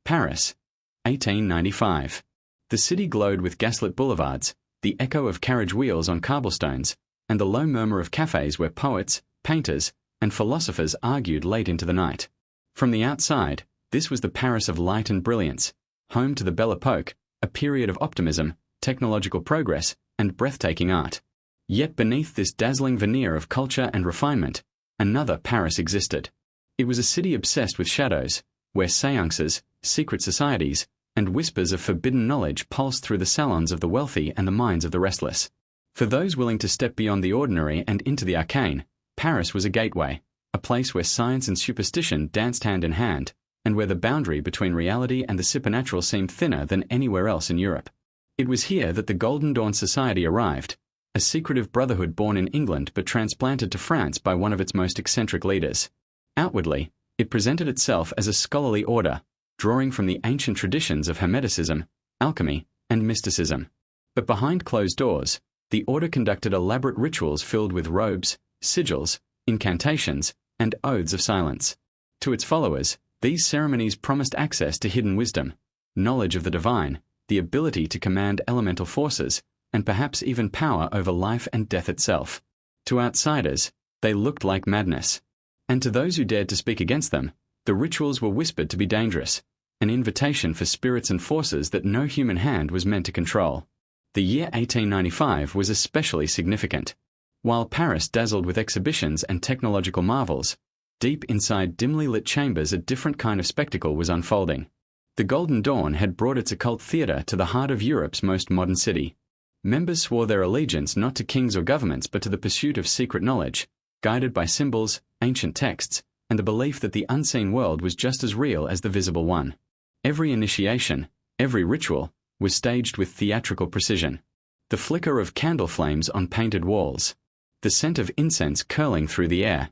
Paris, 1895. The city glowed with gaslit boulevards, the echo of carriage wheels on cobblestones, and the low murmur of cafes where poets, painters, and philosophers argued late into the night. From the outside, this was the Paris of light and brilliance, home to the Belle Epoque, a period of optimism, technological progress, and breathtaking art. Yet beneath this dazzling veneer of culture and refinement, another Paris existed. It was a city obsessed with shadows, where séances, secret societies, and whispers of forbidden knowledge pulsed through the salons of the wealthy and the minds of the restless. For those willing to step beyond the ordinary and into the arcane, Paris was a gateway, a place where science and superstition danced hand in hand, and where the boundary between reality and the supernatural seemed thinner than anywhere else in Europe. It was here that the Golden Dawn Society arrived, a secretive brotherhood born in England but transplanted to France by one of its most eccentric leaders. Outwardly, it presented itself as a scholarly order, drawing from the ancient traditions of Hermeticism, alchemy, and mysticism. But behind closed doors, the order conducted elaborate rituals filled with robes, sigils, incantations, and oaths of silence. To its followers, these ceremonies promised access to hidden wisdom, knowledge of the divine, the ability to command elemental forces, and perhaps even power over life and death itself. To outsiders, they looked like madness. And to those who dared to speak against them, the rituals were whispered to be dangerous, an invitation for spirits and forces that no human hand was meant to control. The year 1895 was especially significant. While Paris dazzled with exhibitions and technological marvels, deep inside dimly lit chambers a different kind of spectacle was unfolding. The Golden Dawn had brought its occult theatre to the heart of Europe's most modern city. Members swore their allegiance not to kings or governments but to the pursuit of secret knowledge, guided by symbols, ancient texts, and the belief that the unseen world was just as real as the visible one. Every initiation, every ritual, was staged with theatrical precision. The flicker of candle flames on painted walls, the scent of incense curling through the air,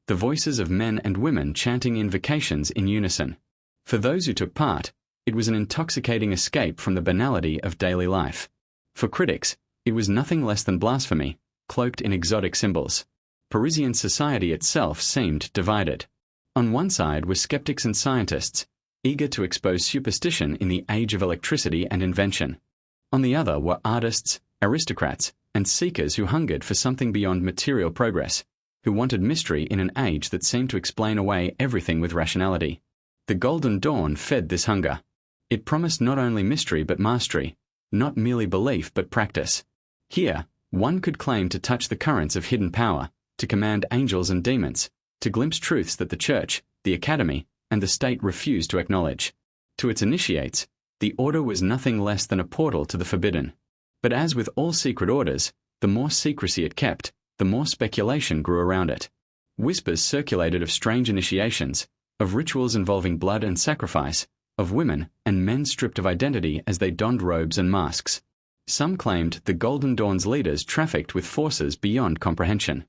the voices of men and women chanting invocations in unison. For those who took part, it was an intoxicating escape from the banality of daily life. For critics, it was nothing less than blasphemy, cloaked in exotic symbols. Parisian society itself seemed divided. On one side were skeptics and scientists, eager to expose superstition in the age of electricity and invention. On the other were artists, aristocrats, and seekers who hungered for something beyond material progress, who wanted mystery in an age that seemed to explain away everything with rationality. The Golden Dawn fed this hunger. It promised not only mystery but mastery, not merely belief but practice. Here, one could claim to touch the currents of hidden power, to command angels and demons, to glimpse truths that the Church, the Academy, and the state refused to acknowledge. To its initiates, the order was nothing less than a portal to the forbidden. But as with all secret orders, the more secrecy it kept, the more speculation grew around it. Whispers circulated of strange initiations, of rituals involving blood and sacrifice, of women and men stripped of identity as they donned robes and masks. Some claimed the Golden Dawn's leaders trafficked with forces beyond comprehension.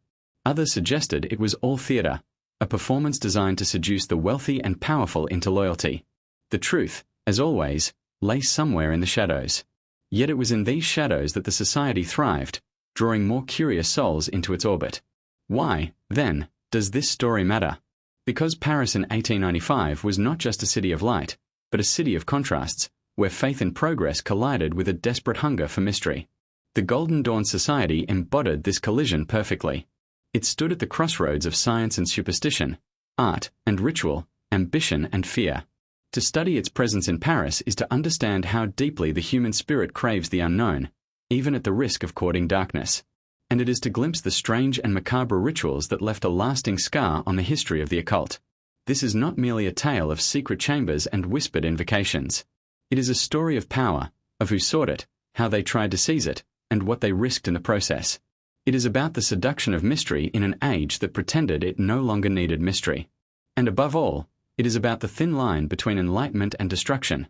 Others suggested it was all theatre, a performance designed to seduce the wealthy and powerful into loyalty. The truth, as always, lay somewhere in the shadows. Yet it was in these shadows that the society thrived, drawing more curious souls into its orbit. Why, then, does this story matter? Because Paris in 1895 was not just a city of light, but a city of contrasts, where faith in progress collided with a desperate hunger for mystery. The Golden Dawn Society embodied this collision perfectly. It stood at the crossroads of science and superstition, art and ritual, ambition and fear. To study its presence in Paris is to understand how deeply the human spirit craves the unknown, even at the risk of courting darkness. And it is to glimpse the strange and macabre rituals that left a lasting scar on the history of the occult. This is not merely a tale of secret chambers and whispered invocations. It is a story of power, of who sought it, how they tried to seize it, and what they risked in the process. It is about the seduction of mystery in an age that pretended it no longer needed mystery. And above all, it is about the thin line between enlightenment and destruction,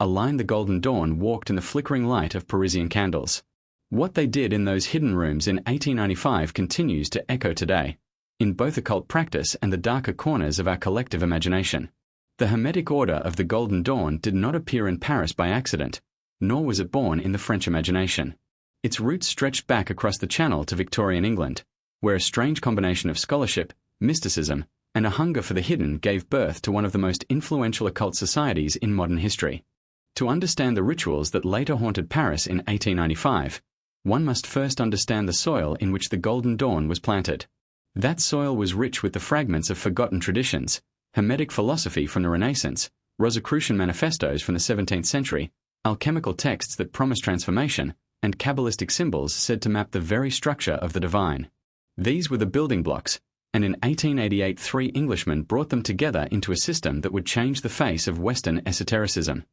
a line the Golden Dawn walked in the flickering light of Parisian candles. What they did in those hidden rooms in 1895 continues to echo today, in both occult practice and the darker corners of our collective imagination. The Hermetic Order of the Golden Dawn did not appear in Paris by accident, nor was it born in the French imagination. Its roots stretched back across the Channel to Victorian England, where a strange combination of scholarship, mysticism, and a hunger for the hidden gave birth to one of the most influential occult societies in modern history. To understand the rituals that later haunted Paris in 1895, one must first understand the soil in which the Golden Dawn was planted. That soil was rich with the fragments of forgotten traditions, Hermetic philosophy from the Renaissance, Rosicrucian manifestos from the 17th century, alchemical texts that promise transformation, and Kabbalistic symbols said to map the very structure of the divine. These were the building blocks, and in 1888 3 Englishmen brought them together into a system that would change the face of Western esotericism.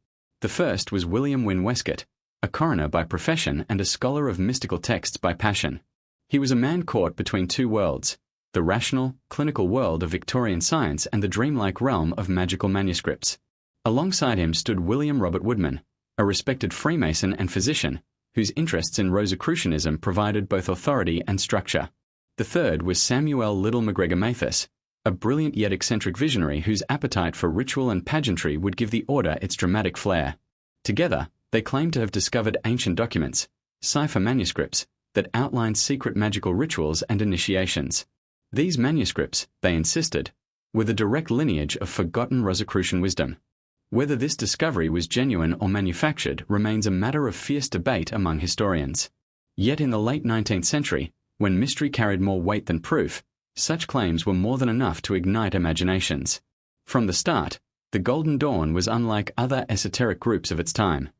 The first was William Wynne Westcott, a coroner by profession and a scholar of mystical texts by passion. He was a man caught between two worlds, the rational, clinical world of Victorian science and the dreamlike realm of magical manuscripts. Alongside him stood William Robert Woodman, a respected Freemason and physician, whose interests in Rosicrucianism provided both authority and structure. The third was Samuel Liddell MacGregor Mathis, a brilliant yet eccentric visionary whose appetite for ritual and pageantry would give the order its dramatic flair. Together, they claimed to have discovered ancient documents, cipher manuscripts, that outlined secret magical rituals and initiations. These manuscripts, they insisted, were the direct lineage of forgotten Rosicrucian wisdom. Whether this discovery was genuine or manufactured remains a matter of fierce debate among historians. Yet in the late 19th century, when mystery carried more weight than proof, such claims were more than enough to ignite imaginations. From the start, the Golden Dawn was unlike other esoteric groups of its time.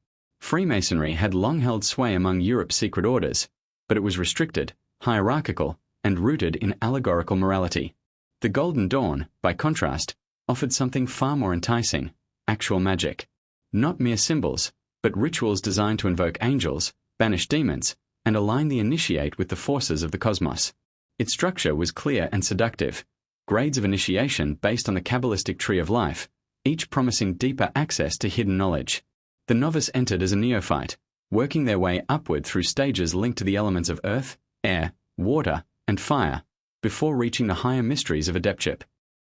Freemasonry had long held sway among Europe's secret orders, but it was restricted, hierarchical, and rooted in allegorical morality. The Golden Dawn, by contrast, offered something far more enticing, actual magic. Not mere symbols, but rituals designed to invoke angels, banish demons, and align the initiate with the forces of the cosmos. Its structure was clear and seductive, grades of initiation based on the Kabbalistic tree of life, each promising deeper access to hidden knowledge. The novice entered as a neophyte, working their way upward through stages linked to the elements of earth, air, water, and fire, before reaching the higher mysteries of adeptship.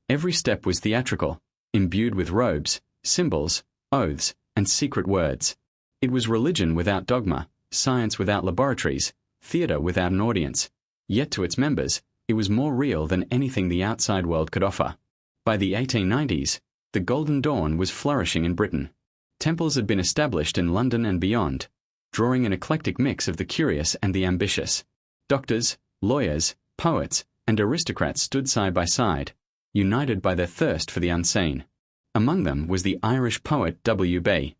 Every step was theatrical, imbued with robes, symbols, oaths, and secret words. It was religion without dogma, science without laboratories, theatre without an audience. Yet to its members, it was more real than anything the outside world could offer. By the 1890s, the Golden Dawn was flourishing in Britain. Temples had been established in London and beyond, drawing an eclectic mix of the curious and the ambitious. Doctors, lawyers, poets, and aristocrats stood side by side, united by their thirst for the unseen. Among them was the Irish poet W.B.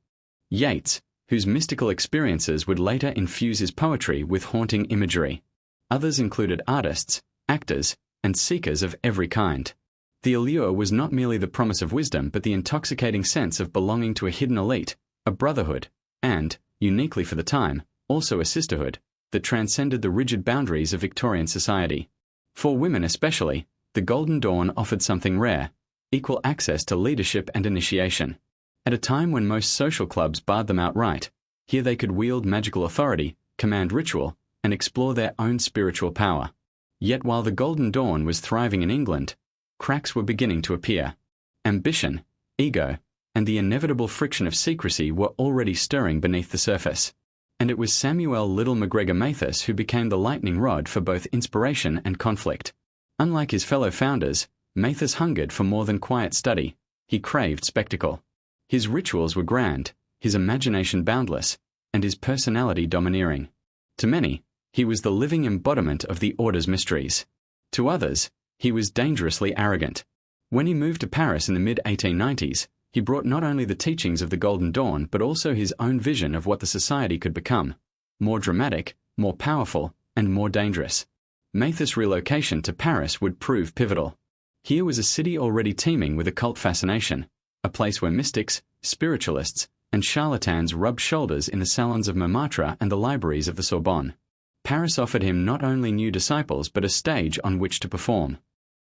Yeats, whose mystical experiences would later infuse his poetry with haunting imagery. Others included artists, actors, and seekers of every kind. The allure was not merely the promise of wisdom but the intoxicating sense of belonging to a hidden elite, a brotherhood, and, uniquely for the time, also a sisterhood, that transcended the rigid boundaries of Victorian society. For women especially, the Golden Dawn offered something rare, equal access to leadership and initiation. At a time when most social clubs barred them outright, here they could wield magical authority, command ritual, and explore their own spiritual power. Yet while the Golden Dawn was thriving in England, cracks were beginning to appear. Ambition, ego, and the inevitable friction of secrecy were already stirring beneath the surface. And it was Samuel Liddell MacGregor Mathis who became the lightning rod for both inspiration and conflict. Unlike his fellow founders, Mathis hungered for more than quiet study. He craved spectacle. His rituals were grand, his imagination boundless, and his personality domineering. To many, he was the living embodiment of the Order's mysteries. To others, he was dangerously arrogant. When he moved to Paris in the mid-1890s, he brought not only the teachings of the Golden Dawn but also his own vision of what the society could become, more dramatic, more powerful, and more dangerous. Mathis' relocation to Paris would prove pivotal. Here was a city already teeming with occult fascination, a place where mystics, spiritualists, and charlatans rubbed shoulders in the salons of Montmartre and the libraries of the Sorbonne. Paris offered him not only new disciples but a stage on which to perform.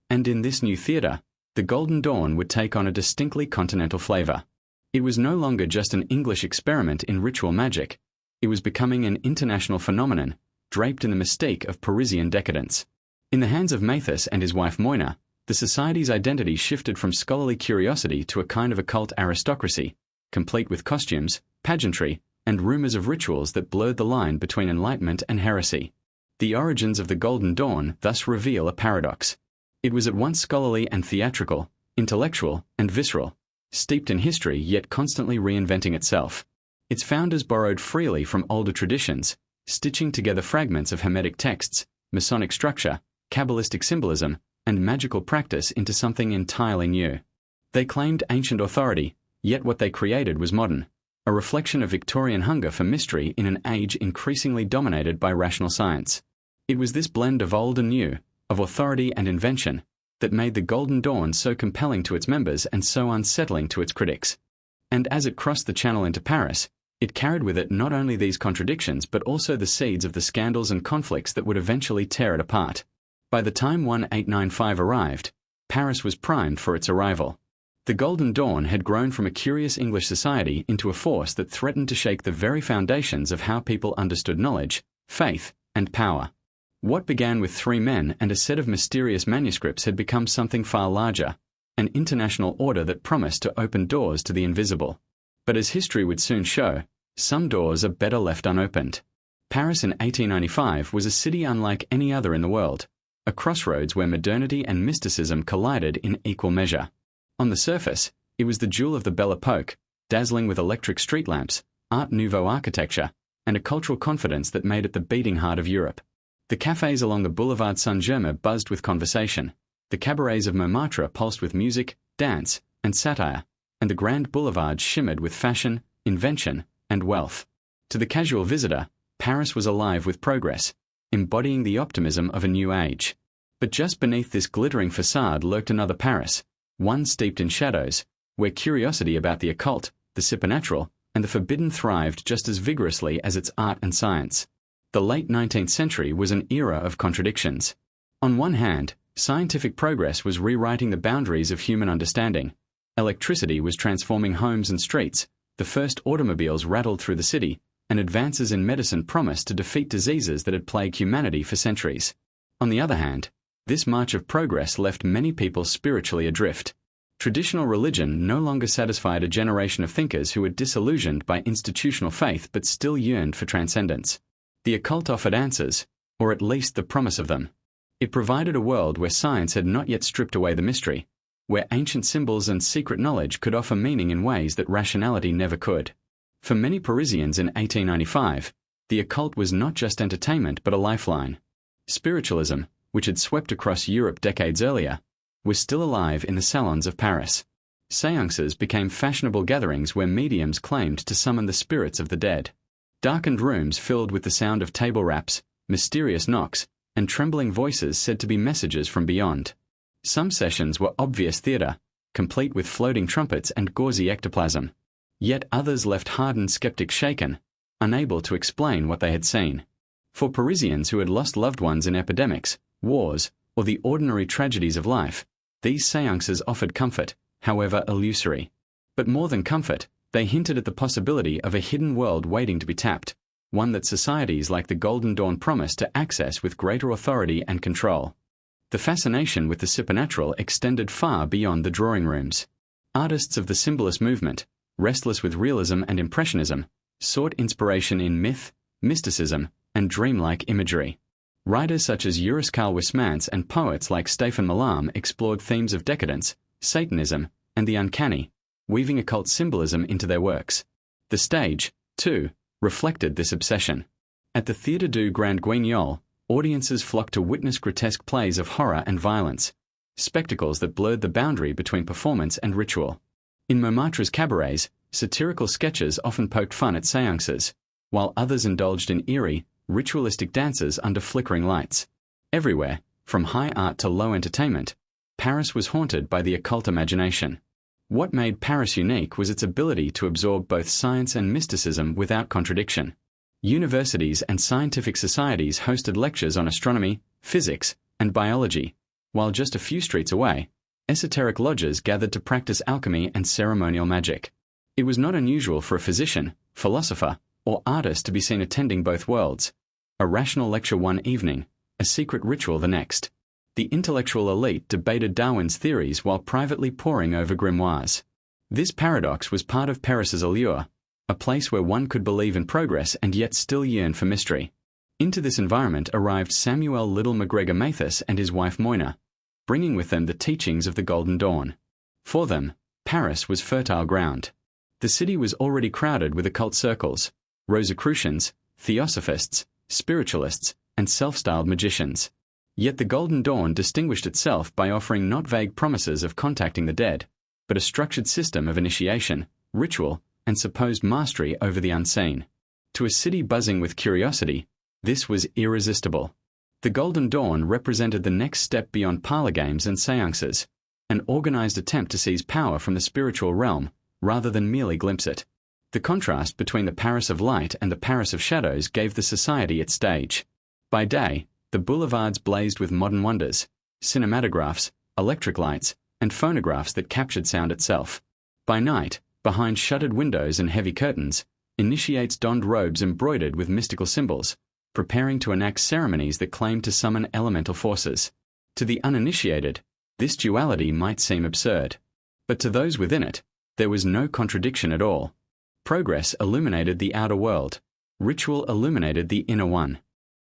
And in this new theatre, the Golden Dawn would take on a distinctly continental flavour. It was no longer just an English experiment in ritual magic. It was becoming an international phenomenon, draped in the mystique of Parisian decadence. In the hands of Mathis and his wife Moina, the society's identity shifted from scholarly curiosity to a kind of occult aristocracy, complete with costumes, pageantry, and rumours of rituals that blurred the line between enlightenment and heresy. The origins of the Golden Dawn thus reveal a paradox. It was at once scholarly and theatrical, intellectual and visceral, steeped in history yet constantly reinventing itself. Its founders borrowed freely from older traditions, stitching together fragments of Hermetic texts, Masonic structure, Kabbalistic symbolism, and magical practice into something entirely new. They claimed ancient authority, yet what they created was modern, a reflection of Victorian hunger for mystery in an age increasingly dominated by rational science. It was this blend of old and new, of authority and invention, that made the Golden Dawn so compelling to its members and so unsettling to its critics. And as it crossed the Channel into Paris, it carried with it not only these contradictions but also the seeds of the scandals and conflicts that would eventually tear it apart. By the time 1895 arrived, Paris was primed for its arrival. The Golden Dawn had grown from a curious English society into a force that threatened to shake the very foundations of how people understood knowledge, faith, and power. What began with 3 men and a set of mysterious manuscripts had become something far larger, an international order that promised to open doors to the invisible. But as history would soon show, some doors are better left unopened. Paris in 1895 was a city unlike any other in the world, a crossroads where modernity and mysticism collided in equal measure. On the surface, it was the jewel of the Belle Epoque, dazzling with electric street lamps, Art Nouveau architecture, and a cultural confidence that made it the beating heart of Europe. The cafés along the Boulevard Saint-Germain buzzed with conversation, the cabarets of Montmartre pulsed with music, dance, and satire, and the grand boulevards shimmered with fashion, invention, and wealth. To the casual visitor, Paris was alive with progress, embodying the optimism of a new age. But just beneath this glittering facade lurked another Paris, one steeped in shadows, where curiosity about the occult, the supernatural, and the forbidden thrived just as vigorously as its art and science. The late 19th century was an era of contradictions. On one hand, scientific progress was rewriting the boundaries of human understanding. Electricity was transforming homes and streets, the first automobiles rattled through the city, and advances in medicine promised to defeat diseases that had plagued humanity for centuries. On the other hand, this march of progress left many people spiritually adrift. Traditional religion no longer satisfied a generation of thinkers who were disillusioned by institutional faith but still yearned for transcendence. The occult offered answers, or at least the promise of them. It provided a world where science had not yet stripped away the mystery, where ancient symbols and secret knowledge could offer meaning in ways that rationality never could. For many Parisians in 1895, the occult was not just entertainment but a lifeline. Spiritualism, which had swept across Europe decades earlier, was still alive in the salons of Paris. Séances became fashionable gatherings where mediums claimed to summon the spirits of the dead. Darkened rooms filled with the sound of table raps, mysterious knocks, and trembling voices said to be messages from beyond. Some sessions were obvious theatre, complete with floating trumpets and gauzy ectoplasm. Yet others left hardened skeptics shaken, unable to explain what they had seen. For Parisians who had lost loved ones in epidemics, wars, or the ordinary tragedies of life, these séances offered comfort, however illusory. But more than comfort, they hinted at the possibility of a hidden world waiting to be tapped, one that societies like the Golden Dawn promised to access with greater authority and control. The fascination with the supernatural extended far beyond the drawing rooms. Artists of the symbolist movement, restless with realism and impressionism, sought inspiration in myth, mysticism, and dreamlike imagery. Writers such as Joris Carl Huysmans and poets like Stephen Mallarmé explored themes of decadence, Satanism, and the uncanny, weaving occult symbolism into their works. The stage, too, reflected this obsession. At the Théâtre du Grand Guignol, audiences flocked to witness grotesque plays of horror and violence, spectacles that blurred the boundary between performance and ritual. In Montmartre's cabarets, satirical sketches often poked fun at séances, while others indulged in eerie, ritualistic dances under flickering lights. Everywhere, from high art to low entertainment, Paris was haunted by the occult imagination. What made Paris unique was its ability to absorb both science and mysticism without contradiction. Universities and scientific societies hosted lectures on astronomy, physics, and biology, while just a few streets away, esoteric lodges gathered to practice alchemy and ceremonial magic. It was not unusual for a physician, philosopher, or artist to be seen attending both worlds, a rational lecture one evening, a secret ritual the next. The intellectual elite debated Darwin's theories while privately poring over grimoires. This paradox was part of Paris's allure, a place where one could believe in progress and yet still yearn for mystery. Into this environment arrived Samuel Little MacGregor Mathis and his wife Moyna, bringing with them the teachings of the Golden Dawn. For them, Paris was fertile ground. The city was already crowded with occult circles, Rosicrucians, Theosophists, spiritualists, and self-styled magicians. Yet the Golden Dawn distinguished itself by offering not vague promises of contacting the dead, but a structured system of initiation, ritual, and supposed mastery over the unseen. To a city buzzing with curiosity, this was irresistible. The Golden Dawn represented the next step beyond parlor games and seances, an organized attempt to seize power from the spiritual realm, rather than merely glimpse it. The contrast between the Paris of light and the Paris of shadows gave the society its stage. By day, the boulevards blazed with modern wonders, cinematographs, electric lights, and phonographs that captured sound itself. By night, behind shuttered windows and heavy curtains, initiates donned robes embroidered with mystical symbols, preparing to enact ceremonies that claimed to summon elemental forces. To the uninitiated, this duality might seem absurd. But to those within it, there was no contradiction at all. Progress illuminated the outer world. Ritual illuminated the inner one.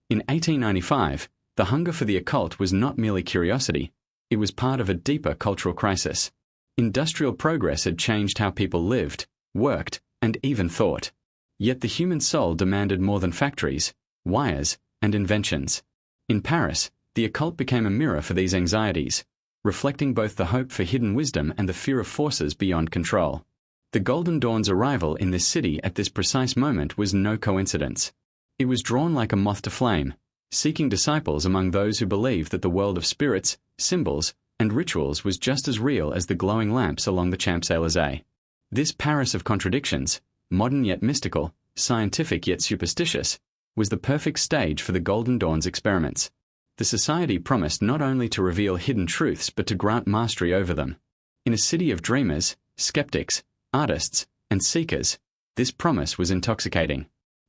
In 1895, the hunger for the occult was not merely curiosity, it was part of a deeper cultural crisis. Industrial progress had changed how people lived, worked, and even thought. Yet the human soul demanded more than factories, wires, and inventions. In Paris, the occult became a mirror for these anxieties, reflecting both the hope for hidden wisdom and the fear of forces beyond control. The Golden Dawn's arrival in this city at this precise moment was no coincidence. It was drawn like a moth to flame, seeking disciples among those who believed that the world of spirits, symbols, and rituals was just as real as the glowing lamps along the Champs-Élysées. This Paris of contradictions, modern yet mystical, scientific yet superstitious, was the perfect stage for the Golden Dawn's experiments. The society promised not only to reveal hidden truths but to grant mastery over them. In a city of dreamers, skeptics, artists, and seekers, this promise was intoxicating.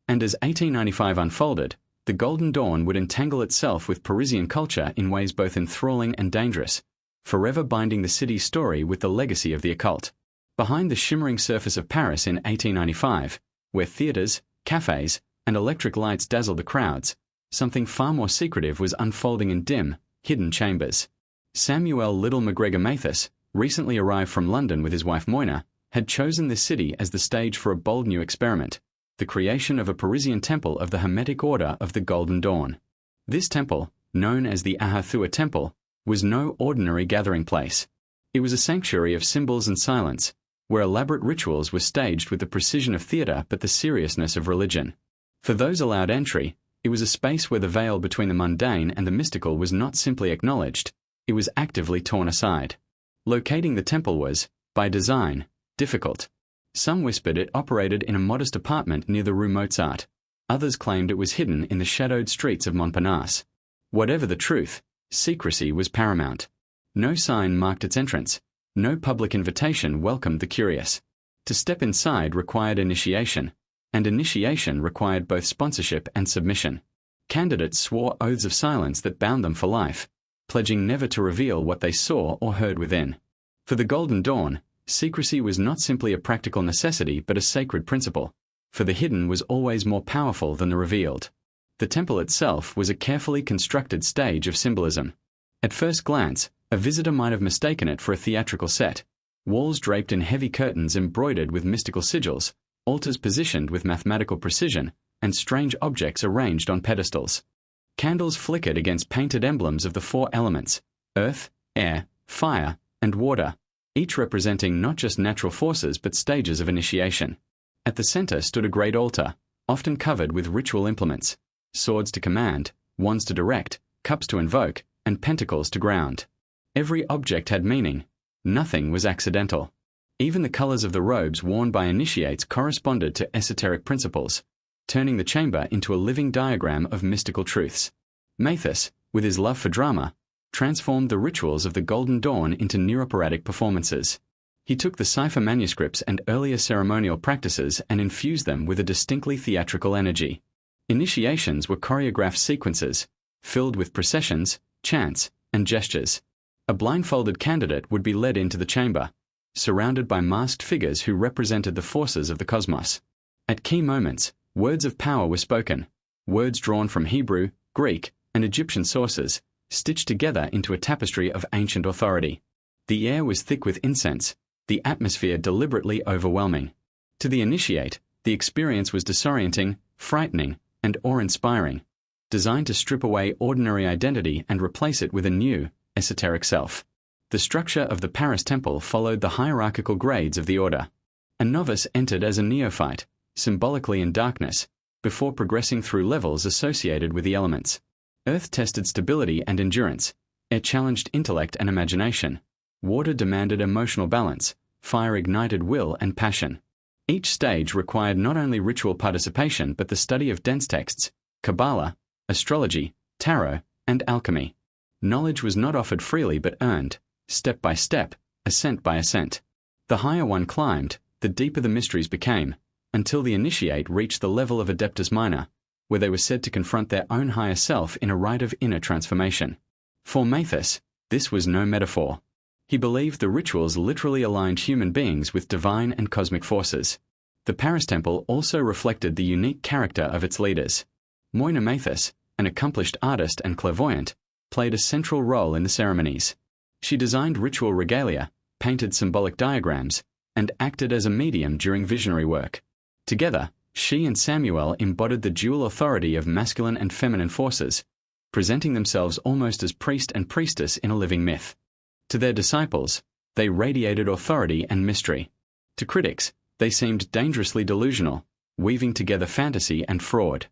And as 1895 unfolded, the Golden Dawn would entangle itself with Parisian culture in ways both enthralling and dangerous, forever binding the city's story with the legacy of the occult. Behind the shimmering surface of Paris in 1895, where theaters, cafes, and electric lights dazzled the crowds, something far more secretive was unfolding in dim, hidden chambers. Samuel Liddell MacGregor Mathis, recently arrived from London with his wife Moyna, had chosen this city as the stage for a bold new experiment, the creation of a Parisian temple of the Hermetic Order of the Golden Dawn. This temple, known as the Ahathua Temple, was no ordinary gathering place. It was a sanctuary of symbols and silence, where elaborate rituals were staged with the precision of theatre but the seriousness of religion. For those allowed entry, it was a space where the veil between the mundane and the mystical was not simply acknowledged, it was actively torn aside. Locating the temple was, by design, difficult. Some whispered it operated in a modest apartment near the Rue Mozart. Others claimed it was hidden in the shadowed streets of Montparnasse. Whatever the truth, secrecy was paramount. No sign marked its entrance. No public invitation welcomed the curious. To step inside required initiation, and initiation required both sponsorship and submission. Candidates swore oaths of silence that bound them for life, pledging never to reveal what they saw or heard within. For the Golden Dawn, secrecy was not simply a practical necessity but a sacred principle, for the hidden was always more powerful than the revealed. The temple itself was a carefully constructed stage of symbolism. At first glance, a visitor might have mistaken it for a theatrical set. Walls draped in heavy curtains embroidered with mystical sigils, altars positioned with mathematical precision, and strange objects arranged on pedestals. Candles flickered against painted emblems of the four elements: earth, air, fire, and water, each representing not just natural forces but stages of initiation. At the center stood a great altar, often covered with ritual implements: swords to command, wands to direct, cups to invoke, and pentacles to ground. Every object had meaning. Nothing was accidental. Even the colors of the robes worn by initiates corresponded to esoteric principles, turning the chamber into a living diagram of mystical truths. Mathis, with his love for drama, transformed the rituals of the Golden Dawn into near-operatic performances. He took the cipher manuscripts and earlier ceremonial practices and infused them with a distinctly theatrical energy. Initiations were choreographed sequences, filled with processions, chants, and gestures. A blindfolded candidate would be led into the chamber, surrounded by masked figures who represented the forces of the cosmos. At key moments, words of power were spoken, words drawn from Hebrew, Greek, and Egyptian sources, stitched together into a tapestry of ancient authority. The air was thick with incense, the atmosphere deliberately overwhelming. To the initiate, the experience was disorienting, frightening, and awe-inspiring, designed to strip away ordinary identity and replace it with a new, esoteric self. The structure of the Paris temple followed the hierarchical grades of the order. A novice entered as a neophyte, symbolically in darkness, before progressing through levels associated with the elements. Earth tested stability and endurance, air challenged intellect and imagination, water demanded emotional balance, fire ignited will and passion. Each stage required not only ritual participation but the study of dense texts, Kabbalah, astrology, tarot, and alchemy. Knowledge was not offered freely but earned, step by step, ascent by ascent. The higher one climbed, the deeper the mysteries became, until the initiate reached the level of Adeptus Minor, where they were said to confront their own higher self in a rite of inner transformation. For Mathis, this was no metaphor. He believed the rituals literally aligned human beings with divine and cosmic forces. The Paris temple also reflected the unique character of its leaders. Moina Mathis, an accomplished artist and clairvoyant, played a central role in the ceremonies. She designed ritual regalia, painted symbolic diagrams, and acted as a medium during visionary work. Together, she and Samuel embodied the dual authority of masculine and feminine forces, presenting themselves almost as priest and priestess in a living myth. To their disciples, they radiated authority and mystery. To critics, they seemed dangerously delusional, weaving together fantasy and fraud.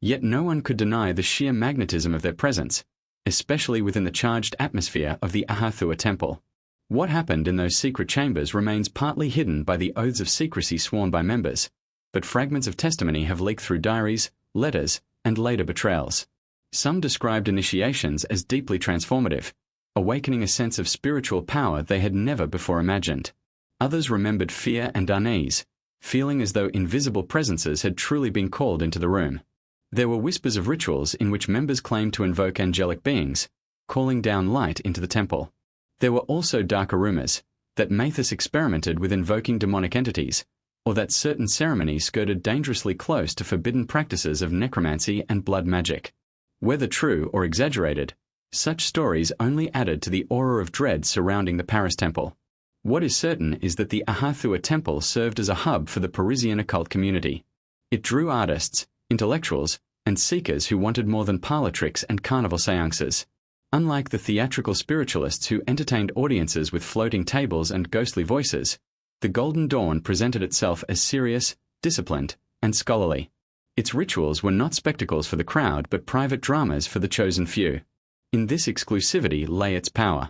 Yet no one could deny the sheer magnetism of their presence, especially within the charged atmosphere of the Ahathua temple. What happened in those secret chambers remains partly hidden by the oaths of secrecy sworn by members, but fragments of testimony have leaked through diaries, letters, and later betrayals. Some described initiations as deeply transformative, awakening a sense of spiritual power they had never before imagined. Others remembered fear and unease, feeling as though invisible presences had truly been called into the room. There were whispers of rituals in which members claimed to invoke angelic beings, calling down light into the temple. There were also darker rumors that Mathis experimented with invoking demonic entities, or that certain ceremonies skirted dangerously close to forbidden practices of necromancy and blood magic. Whether true or exaggerated, such stories only added to the aura of dread surrounding the Paris temple. What is certain is that the Ahathua temple served as a hub for the Parisian occult community. It drew artists, intellectuals, and seekers who wanted more than parlor tricks and carnival seances. Unlike the theatrical spiritualists who entertained audiences with floating tables and ghostly voices, the Golden Dawn presented itself as serious, disciplined, and scholarly. Its rituals were not spectacles for the crowd but private dramas for the chosen few. In this exclusivity lay its power.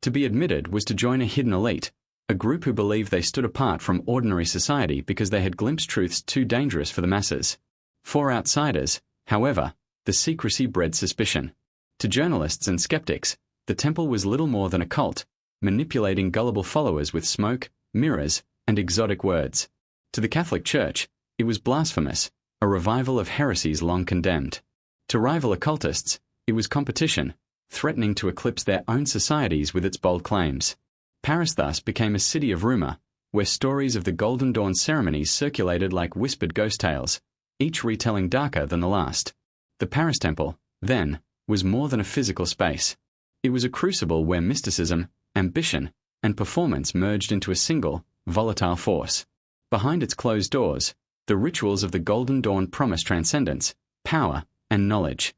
To be admitted was to join a hidden elite, a group who believed they stood apart from ordinary society because they had glimpsed truths too dangerous for the masses. For outsiders, however, the secrecy bred suspicion. To journalists and skeptics, the temple was little more than a cult, manipulating gullible followers with smoke, mirrors, and exotic words. To the Catholic Church, it was blasphemous, a revival of heresies long condemned. To rival occultists, it was competition, threatening to eclipse their own societies with its bold claims. Paris thus became a city of rumor, where stories of the Golden Dawn ceremonies circulated like whispered ghost tales, each retelling darker than the last. The Paris temple, then, was more than a physical space. It was a crucible where mysticism, ambition, and performance merged into a single, volatile force. Behind its closed doors, the rituals of the Golden Dawn promised transcendence, power, and knowledge.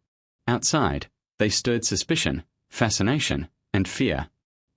Outside, they stirred suspicion, fascination, and fear.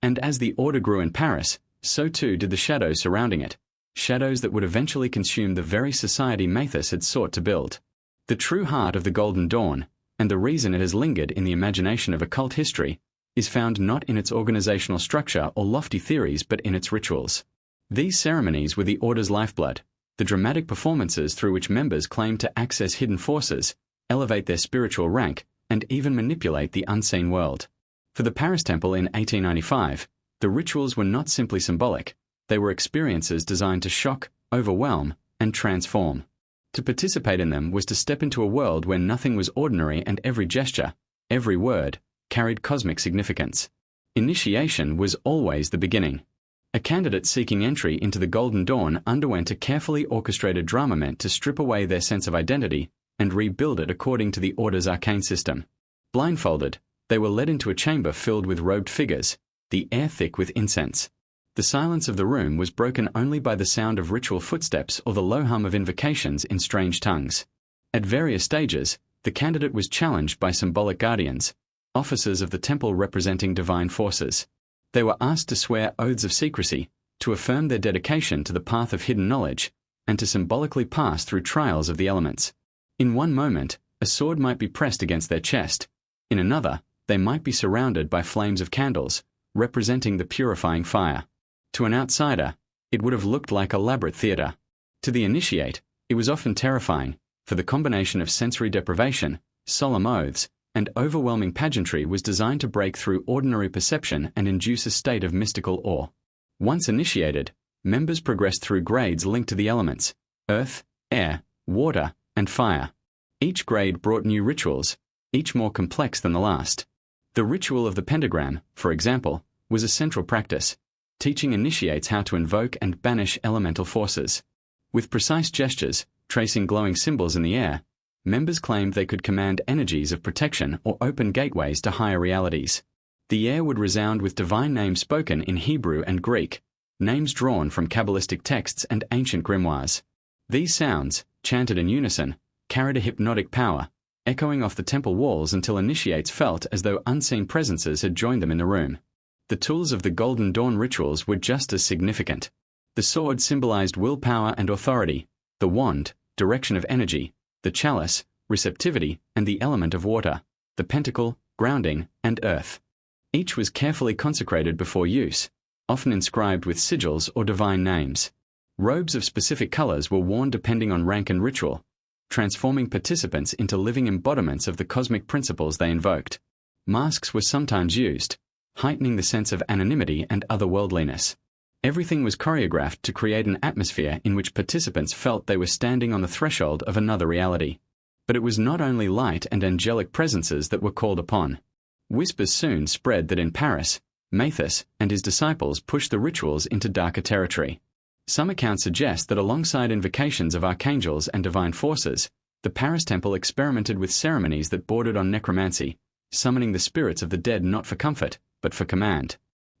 And as the order grew in Paris, so too did the shadows surrounding it, shadows that would eventually consume the very society Mathis had sought to build. The true heart of the Golden Dawn, and the reason it has lingered in the imagination of occult history, is found not in its organizational structure or lofty theories but in its rituals. These ceremonies were the order's lifeblood, the dramatic performances through which members claimed to access hidden forces, elevate their spiritual rank, and even manipulate the unseen world. For the Paris temple in 1895, the rituals were not simply symbolic, they were experiences designed to shock, overwhelm, and transform. To participate in them was to step into a world where nothing was ordinary and every gesture, every word, carried cosmic significance. Initiation was always the beginning. A candidate seeking entry into the Golden Dawn underwent a carefully orchestrated drama meant to strip away their sense of identity and rebuild it according to the Order's arcane system. Blindfolded, They were led into a chamber filled with robed figures, the air thick with incense. The silence of the room was broken only by the sound of ritual footsteps or the low hum of invocations in strange tongues. At various stages, the candidate was challenged by symbolic guardians, officers of the temple representing divine forces. They were asked to swear oaths of secrecy, to affirm their dedication to the path of hidden knowledge, and to symbolically pass through trials of the elements. In one moment, a sword might be pressed against their chest. In another, they might be surrounded by flames of candles, representing the purifying fire. To an outsider, it would have looked like elaborate theatre. To the initiate, it was often terrifying, for the combination of sensory deprivation, solemn oaths, and overwhelming pageantry was designed to break through ordinary perception and induce a state of mystical awe. Once initiated, members progressed through grades linked to the elements: earth, air, water, and fire. Each grade brought new rituals, each more complex than the last. The ritual of the pentagram, for example, was a central practice, teaching initiates how to invoke and banish elemental forces. With precise gestures, tracing glowing symbols in the air, members claimed they could command energies of protection or open gateways to higher realities. The air would resound with divine names spoken in Hebrew and Greek, names drawn from Kabbalistic texts and ancient grimoires. These sounds, chanted in unison, carried a hypnotic power, echoing off the temple walls until initiates felt as though unseen presences had joined them in the room. The tools of the Golden Dawn rituals were just as significant. The sword symbolized willpower and authority, the wand, direction of energy, the chalice, receptivity and the element of water, the pentacle, grounding, and earth. Each was carefully consecrated before use, often inscribed with sigils or divine names. Robes of specific colors were worn depending on rank and ritual, transforming participants into living embodiments of the cosmic principles they invoked. Masks were sometimes used, heightening the sense of anonymity and otherworldliness. Everything was choreographed to create an atmosphere in which participants felt they were standing on the threshold of another reality. But it was not only light and angelic presences that were called upon. Whispers soon spread that in Paris, Mathis and his disciples pushed the rituals into darker territory. Some accounts suggest that alongside invocations of archangels and divine forces, the Paris temple experimented with ceremonies that bordered on necromancy, summoning the spirits of the dead not for comfort, but for command.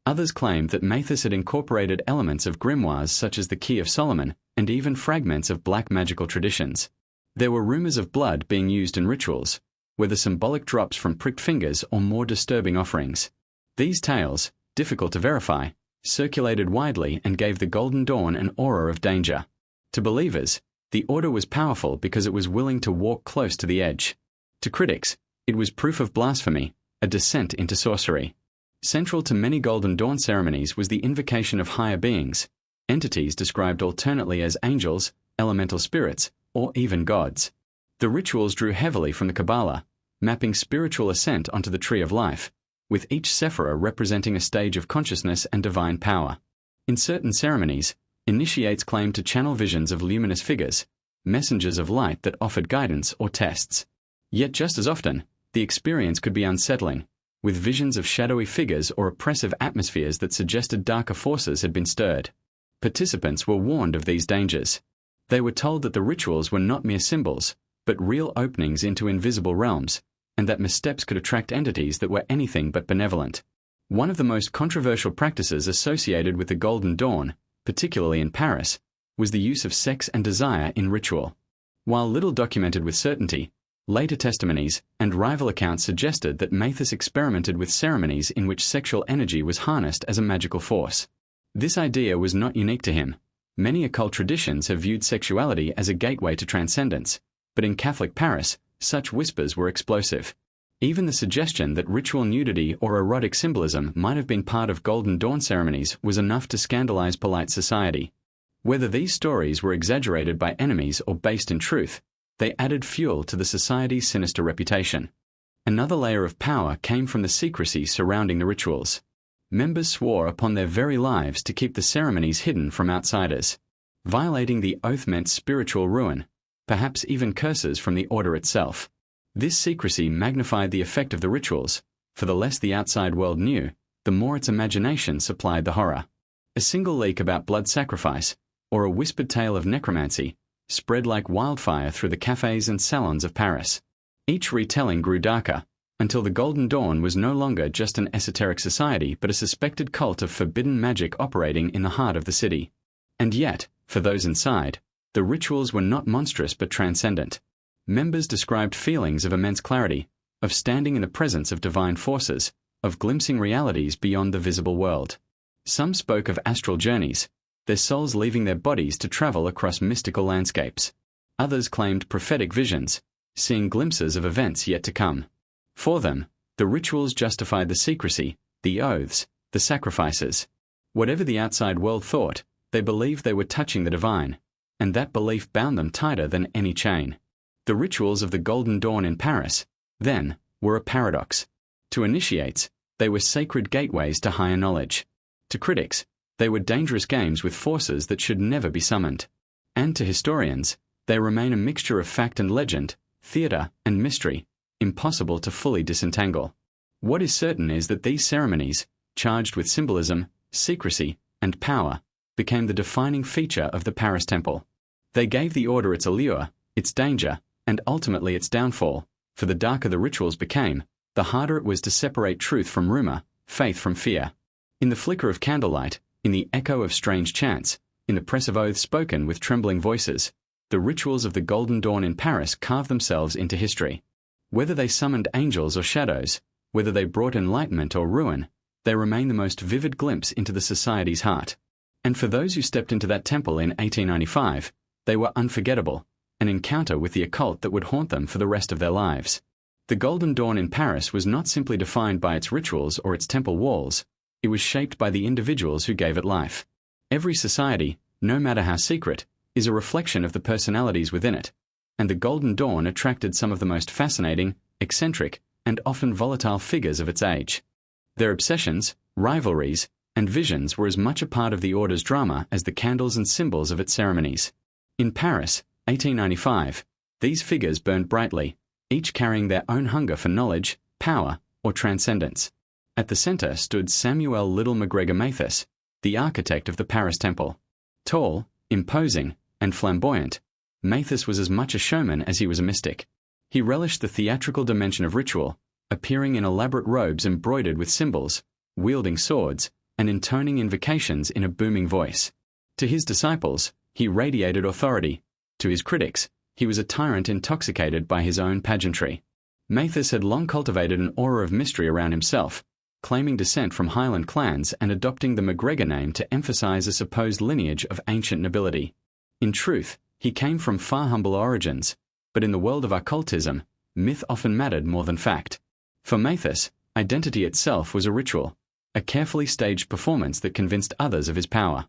Others claimed that Mathis had incorporated elements of grimoires such as the Key of Solomon and even fragments of black magical traditions. There were rumors of blood being used in rituals, whether symbolic drops from pricked fingers or more disturbing offerings. These tales, difficult to verify, circulated widely and gave the Golden Dawn an aura of danger. To believers, the order was powerful because it was willing to walk close to the edge. To critics, it was proof of blasphemy, a descent into sorcery. Central to many Golden Dawn ceremonies was the invocation of higher beings, entities described alternately as angels, elemental spirits, or even gods. The rituals drew heavily from the Kabbalah, mapping spiritual ascent onto the Tree of Life, with each sephira representing a stage of consciousness and divine power. In certain ceremonies, initiates claimed to channel visions of luminous figures, messengers of light that offered guidance or tests. Yet just as often, the experience could be unsettling, with visions of shadowy figures or oppressive atmospheres that suggested darker forces had been stirred. Participants were warned of these dangers. They were told that the rituals were not mere symbols, but real openings into invisible realms, and that missteps could attract entities that were anything but benevolent. One of the most controversial practices associated with the Golden Dawn, particularly in Paris, was the use of sex and desire in ritual. While little documented with certainty, later testimonies and rival accounts suggested that Mathis experimented with ceremonies in which sexual energy was harnessed as a magical force. This idea was not unique to him. Many occult traditions have viewed sexuality as a gateway to transcendence, but in Catholic Paris, such whispers were explosive. Even the suggestion that ritual nudity or erotic symbolism might have been part of Golden Dawn ceremonies was enough to scandalize polite society. Whether these stories were exaggerated by enemies or based in truth, they added fuel to the society's sinister reputation. Another layer of power came from the secrecy surrounding the rituals. Members swore upon their very lives to keep the ceremonies hidden from outsiders. Violating the oath meant spiritual ruin, perhaps even curses from the order itself. This secrecy magnified the effect of the rituals, for the less the outside world knew, the more its imagination supplied the horror. A single leak about blood sacrifice, or a whispered tale of necromancy, spread like wildfire through the cafes and salons of Paris. Each retelling grew darker, until the Golden Dawn was no longer just an esoteric society but a suspected cult of forbidden magic operating in the heart of the city. And yet, for those inside, the rituals were not monstrous but transcendent. Members described feelings of immense clarity, of standing in the presence of divine forces, of glimpsing realities beyond the visible world. Some spoke of astral journeys, their souls leaving their bodies to travel across mystical landscapes. Others claimed prophetic visions, seeing glimpses of events yet to come. For them, the rituals justified the secrecy, the oaths, the sacrifices. Whatever the outside world thought, they believed they were touching the divine, and that belief bound them tighter than any chain. The rituals of the Golden Dawn in Paris, then, were a paradox. To initiates, they were sacred gateways to higher knowledge. To critics, they were dangerous games with forces that should never be summoned. And to historians, they remain a mixture of fact and legend, theatre and mystery, impossible to fully disentangle. What is certain is that these ceremonies, charged with symbolism, secrecy, and power, became the defining feature of the Paris Temple. They gave the order its allure, its danger, and ultimately its downfall, for the darker the rituals became, the harder it was to separate truth from rumor, faith from fear. In the flicker of candlelight, in the echo of strange chants, in the press of oaths spoken with trembling voices, the rituals of the Golden Dawn in Paris carved themselves into history. Whether they summoned angels or shadows, whether they brought enlightenment or ruin, they remain the most vivid glimpse into the society's heart. And for those who stepped into that temple in 1895, they were unforgettable, an encounter with the occult that would haunt them for the rest of their lives. The Golden Dawn in Paris was not simply defined by its rituals or its temple walls, it was shaped by the individuals who gave it life. Every society, no matter how secret, is a reflection of the personalities within it, and the Golden Dawn attracted some of the most fascinating, eccentric, and often volatile figures of its age. Their obsessions, rivalries, and visions were as much a part of the order's drama as the candles and symbols of its ceremonies. In Paris, 1895, these figures burned brightly, each carrying their own hunger for knowledge, power, or transcendence. At the center stood Samuel Little MacGregor Mathis, the architect of the Paris Temple. Tall, imposing, and flamboyant, Mathis was as much a showman as he was a mystic. He relished the theatrical dimension of ritual, appearing in elaborate robes embroidered with symbols, wielding swords, and intoning invocations in a booming voice. To his disciples, he radiated authority. To his critics, he was a tyrant intoxicated by his own pageantry. Mathis had long cultivated an aura of mystery around himself, claiming descent from Highland clans and adopting the MacGregor name to emphasize a supposed lineage of ancient nobility. In truth, he came from far humbler origins, but in the world of occultism, myth often mattered more than fact. For Mathis, identity itself was a ritual, a carefully staged performance that convinced others of his power.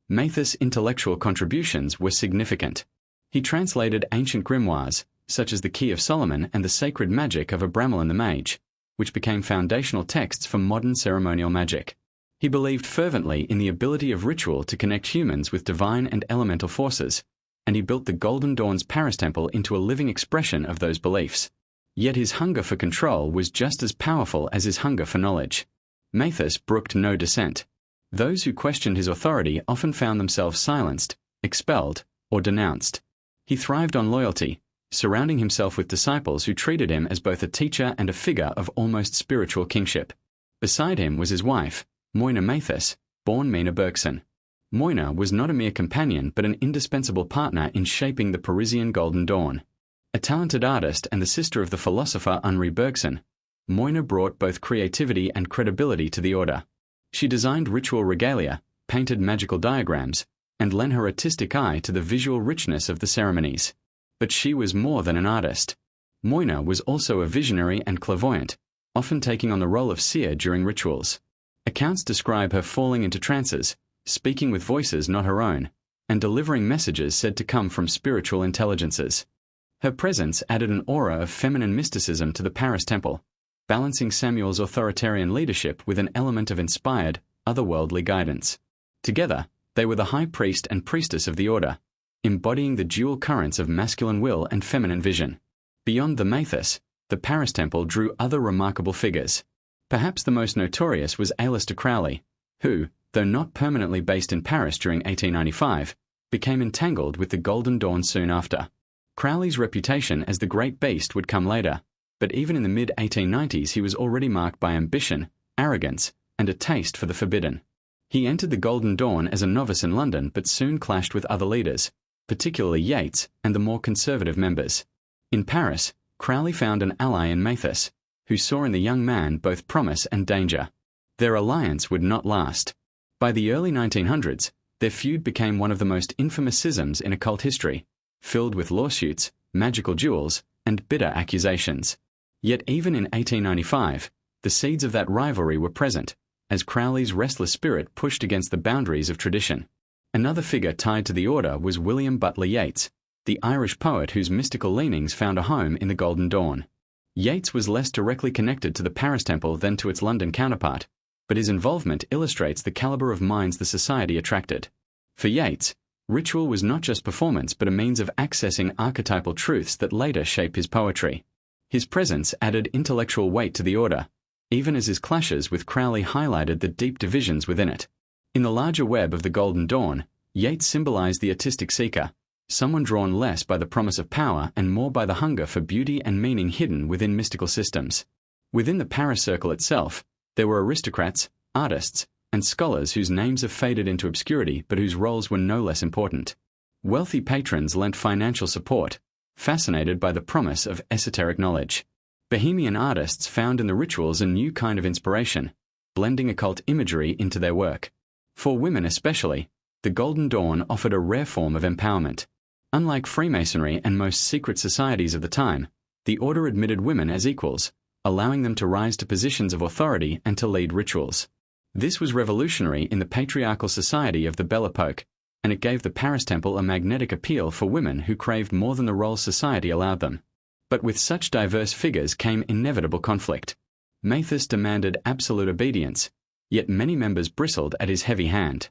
Mathis' intellectual contributions were significant. He translated ancient grimoires, such as the Key of Solomon and the sacred magic of Abramelin the Mage, which became foundational texts for modern ceremonial magic. He believed fervently in the ability of ritual to connect humans with divine and elemental forces, and he built the Golden Dawn's Paris Temple into a living expression of those beliefs. Yet his hunger for control was just as powerful as his hunger for knowledge. Mathis brooked no dissent. Those who questioned his authority often found themselves silenced, expelled, or denounced. He thrived on loyalty, surrounding himself with disciples who treated him as both a teacher and a figure of almost spiritual kingship. Beside him was his wife, Moina Mathis, born Mina Bergson. Moina was not a mere companion but an indispensable partner in shaping the Parisian Golden Dawn. A talented artist and the sister of the philosopher Henri Bergson, Moina brought both creativity and credibility to the order. She designed ritual regalia, painted magical diagrams, and lent her artistic eye to the visual richness of the ceremonies. But she was more than an artist. Moina was also a visionary and clairvoyant, often taking on the role of seer during rituals. Accounts describe her falling into trances, speaking with voices not her own, and delivering messages said to come from spiritual intelligences. Her presence added an aura of feminine mysticism to the Paris Temple, balancing Samuel's authoritarian leadership with an element of inspired, otherworldly guidance. Together, they were the high priest and priestess of the order, embodying the dual currents of masculine will and feminine vision. Beyond the Mathis, the Paris Temple drew other remarkable figures. Perhaps the most notorious was Aleister Crowley, who, though not permanently based in Paris during 1895, became entangled with the Golden Dawn soon after. Crowley's reputation as the Great Beast would come later. But even in the mid-1890s he was already marked by ambition, arrogance, and a taste for the forbidden. He entered the Golden Dawn as a novice in London but soon clashed with other leaders, particularly Yeats and the more conservative members. In Paris, Crowley found an ally in Mathis, who saw in the young man both promise and danger. Their alliance would not last. By the early 1900s, their feud became one of the most infamous schisms in occult history, filled with lawsuits, magical duels, and bitter accusations. Yet even in 1895, the seeds of that rivalry were present, as Crowley's restless spirit pushed against the boundaries of tradition. Another figure tied to the order was William Butler Yeats, the Irish poet whose mystical leanings found a home in the Golden Dawn. Yeats was less directly connected to the Paris Temple than to its London counterpart, but his involvement illustrates the caliber of minds the society attracted. For Yeats, ritual was not just performance but a means of accessing archetypal truths that later shape his poetry. His presence added intellectual weight to the order, even as his clashes with Crowley highlighted the deep divisions within it. In the larger web of the Golden Dawn, Yeats symbolized the artistic seeker, someone drawn less by the promise of power and more by the hunger for beauty and meaning hidden within mystical systems. Within the Paris circle itself, there were aristocrats, artists, and scholars whose names have faded into obscurity but whose roles were no less important. Wealthy patrons lent financial support, fascinated by the promise of esoteric knowledge. Bohemian artists found in the rituals a new kind of inspiration, blending occult imagery into their work. For women especially, the Golden Dawn offered a rare form of empowerment. Unlike Freemasonry and most secret societies of the time, the order admitted women as equals, allowing them to rise to positions of authority and to lead rituals. This was revolutionary in the patriarchal society of the Belle Epoque, and it gave the Paris Temple a magnetic appeal for women who craved more than the roles society allowed them. But with such diverse figures came inevitable conflict. Mathis demanded absolute obedience, yet many members bristled at his heavy hand.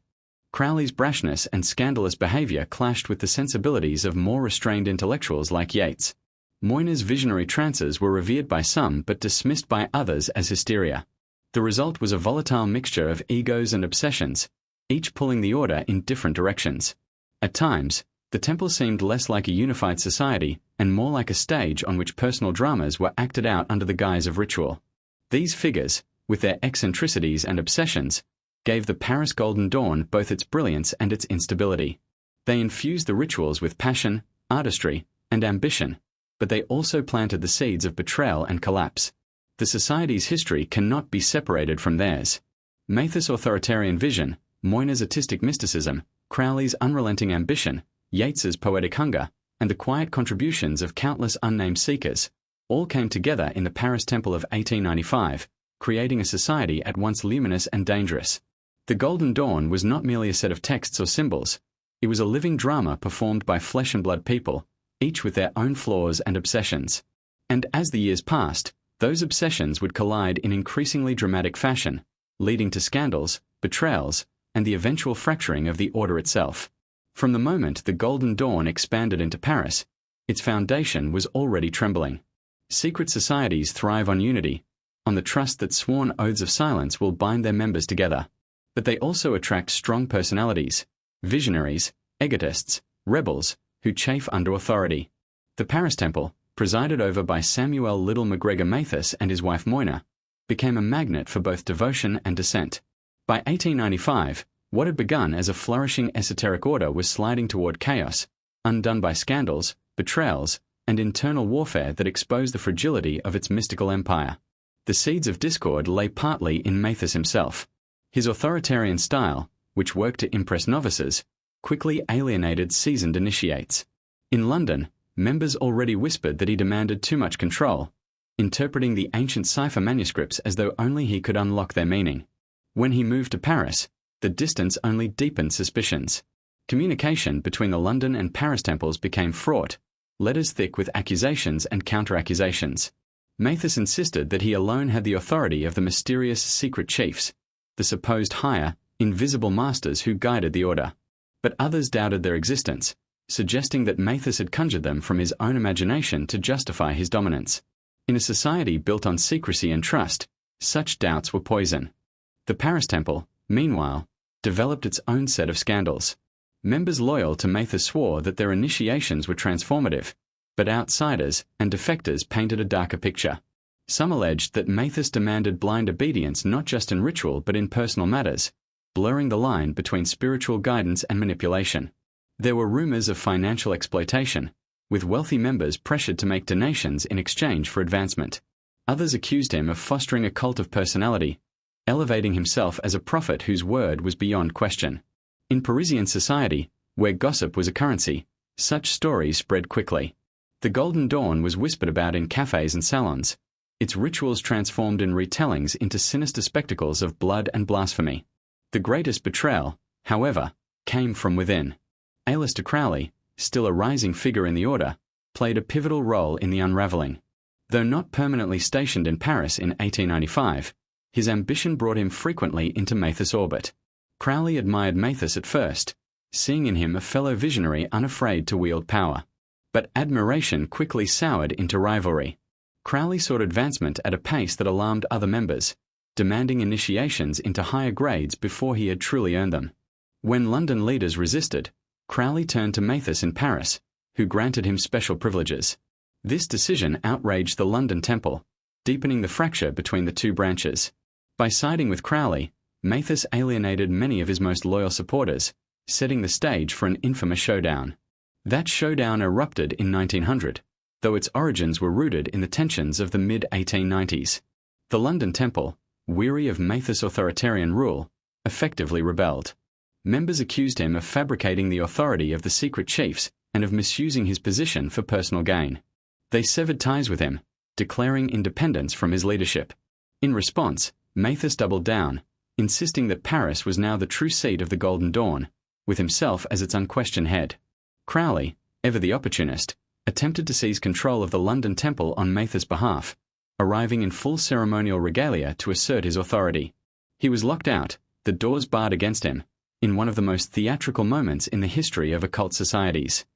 Crowley's brashness and scandalous behavior clashed with the sensibilities of more restrained intellectuals like Yeats. Moyner's visionary trances were revered by some but dismissed by others as hysteria. The result was a volatile mixture of egos and obsessions, each pulling the order in different directions. At times, the temple seemed less like a unified society and more like a stage on which personal dramas were acted out under the guise of ritual. These figures, with their eccentricities and obsessions, gave the Paris Golden Dawn both its brilliance and its instability. They infused the rituals with passion, artistry, and ambition, but they also planted the seeds of betrayal and collapse. The society's history cannot be separated from theirs. Mathis' authoritarian vision, Moyner's artistic mysticism, Crowley's unrelenting ambition, Yeats's poetic hunger, and the quiet contributions of countless unnamed seekers, all came together in the Paris Temple of 1895, creating a society at once luminous and dangerous. The Golden Dawn was not merely a set of texts or symbols. It was a living drama performed by flesh and blood people, each with their own flaws and obsessions. And as the years passed, those obsessions would collide in increasingly dramatic fashion, leading to scandals, betrayals, and the eventual fracturing of the order itself. From the moment the Golden Dawn expanded into Paris, its foundation was already trembling. Secret societies thrive on unity, on the trust that sworn oaths of silence will bind their members together. But they also attract strong personalities, visionaries, egotists, rebels, who chafe under authority. The Paris Temple, presided over by Samuel Liddell MacGregor Mathis and his wife Moyner, became a magnet for both devotion and dissent. By 1895, what had begun as a flourishing esoteric order was sliding toward chaos, undone by scandals, betrayals, and internal warfare that exposed the fragility of its mystical empire. The seeds of discord lay partly in Mathis himself. His authoritarian style, which worked to impress novices, quickly alienated seasoned initiates. In London, members already whispered that he demanded too much control, interpreting the ancient cipher manuscripts as though only he could unlock their meaning. When he moved to Paris, the distance only deepened suspicions. Communication between the London and Paris temples became fraught, letters thick with accusations and counter-accusations. Mathis insisted that he alone had the authority of the mysterious secret chiefs, the supposed higher, invisible masters who guided the order. But others doubted their existence, suggesting that Mathis had conjured them from his own imagination to justify his dominance. In a society built on secrecy and trust, such doubts were poison. The Paris Temple, meanwhile, developed its own set of scandals. Members loyal to Mathis swore that their initiations were transformative, but outsiders and defectors painted a darker picture. Some alleged that Mathis demanded blind obedience not just in ritual but in personal matters, blurring the line between spiritual guidance and manipulation. There were rumors of financial exploitation, with wealthy members pressured to make donations in exchange for advancement. Others accused him of fostering a cult of personality, elevating himself as a prophet whose word was beyond question. In Parisian society, where gossip was a currency, such stories spread quickly. The Golden Dawn was whispered about in cafes and salons, its rituals transformed in retellings into sinister spectacles of blood and blasphemy. The greatest betrayal, however, came from within. Aleister Crowley, still a rising figure in the order, played a pivotal role in the unraveling. Though not permanently stationed in Paris in 1895, his ambition brought him frequently into Mathis' orbit. Crowley admired Mathis at first, seeing in him a fellow visionary unafraid to wield power. But admiration quickly soured into rivalry. Crowley sought advancement at a pace that alarmed other members, demanding initiations into higher grades before he had truly earned them. When London leaders resisted, Crowley turned to Mathis in Paris, who granted him special privileges. This decision outraged the London Temple, deepening the fracture between the two branches. By siding with Crowley, Mathis alienated many of his most loyal supporters, setting the stage for an infamous showdown. That showdown erupted in 1900, though its origins were rooted in the tensions of the mid-1890s. The London Temple, weary of Mathis' authoritarian rule, effectively rebelled. Members accused him of fabricating the authority of the secret chiefs and of misusing his position for personal gain. They severed ties with him, declaring independence from his leadership. In response, Mathis doubled down, insisting that Paris was now the true seat of the Golden Dawn, with himself as its unquestioned head. Crowley, ever the opportunist, attempted to seize control of the London Temple on Mathis' behalf, arriving in full ceremonial regalia to assert his authority. He was locked out, the doors barred against him, in one of the most theatrical moments in the history of occult societies.